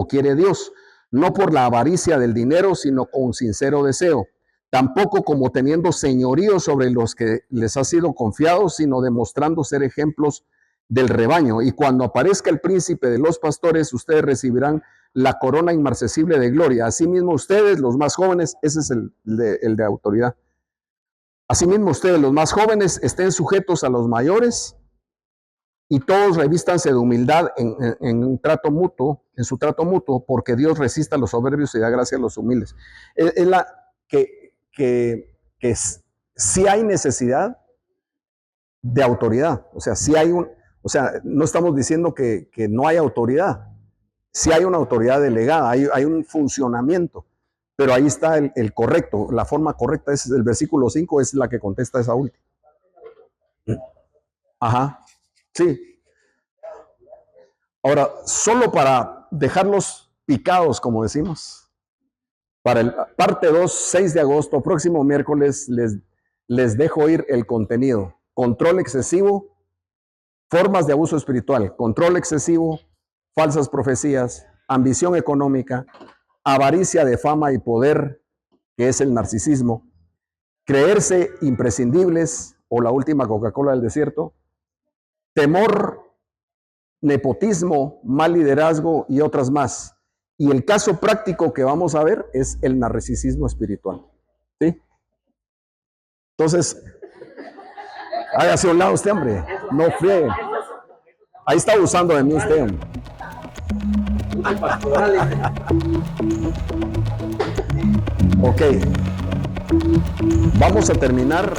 quiere Dios, no por la avaricia del dinero, sino con sincero deseo, tampoco como teniendo señorío sobre los que les ha sido confiado, sino demostrando ser ejemplos del rebaño. Y cuando aparezca el príncipe de los pastores, ustedes recibirán la corona inmarcesible de gloria. Asimismo ustedes, los más jóvenes, ese es el de autoridad. Asimismo ustedes, los más jóvenes, estén sujetos a los mayores y todos revístanse de humildad en un trato mutuo, en su trato mutuo, porque Dios resiste a los soberbios y da gracia a los humildes. Es la que sí hay necesidad de autoridad. O sea, sí hay no estamos diciendo que no hay autoridad. Sí hay una autoridad delegada, hay un funcionamiento. Pero ahí está el correcto, la forma correcta es el versículo 5, es la que contesta esa última. Ajá, sí. Ahora, solo para dejarlos picados, como decimos, para el parte 2, 6 de agosto, próximo miércoles, les dejo ir el contenido. Control excesivo, formas de abuso espiritual, control excesivo, falsas profecías, ambición económica, avaricia de fama y poder, que es el narcisismo, creerse imprescindibles o la última Coca-Cola del desierto, temor, nepotismo, mal liderazgo y otras más. Y el caso práctico que vamos a ver es el narcisismo espiritual. ¿Sí? Entonces, hágase a un lado usted, hombre. No friegue. Ahí está abusando de mí usted, hombre. Ok. Vamos a terminar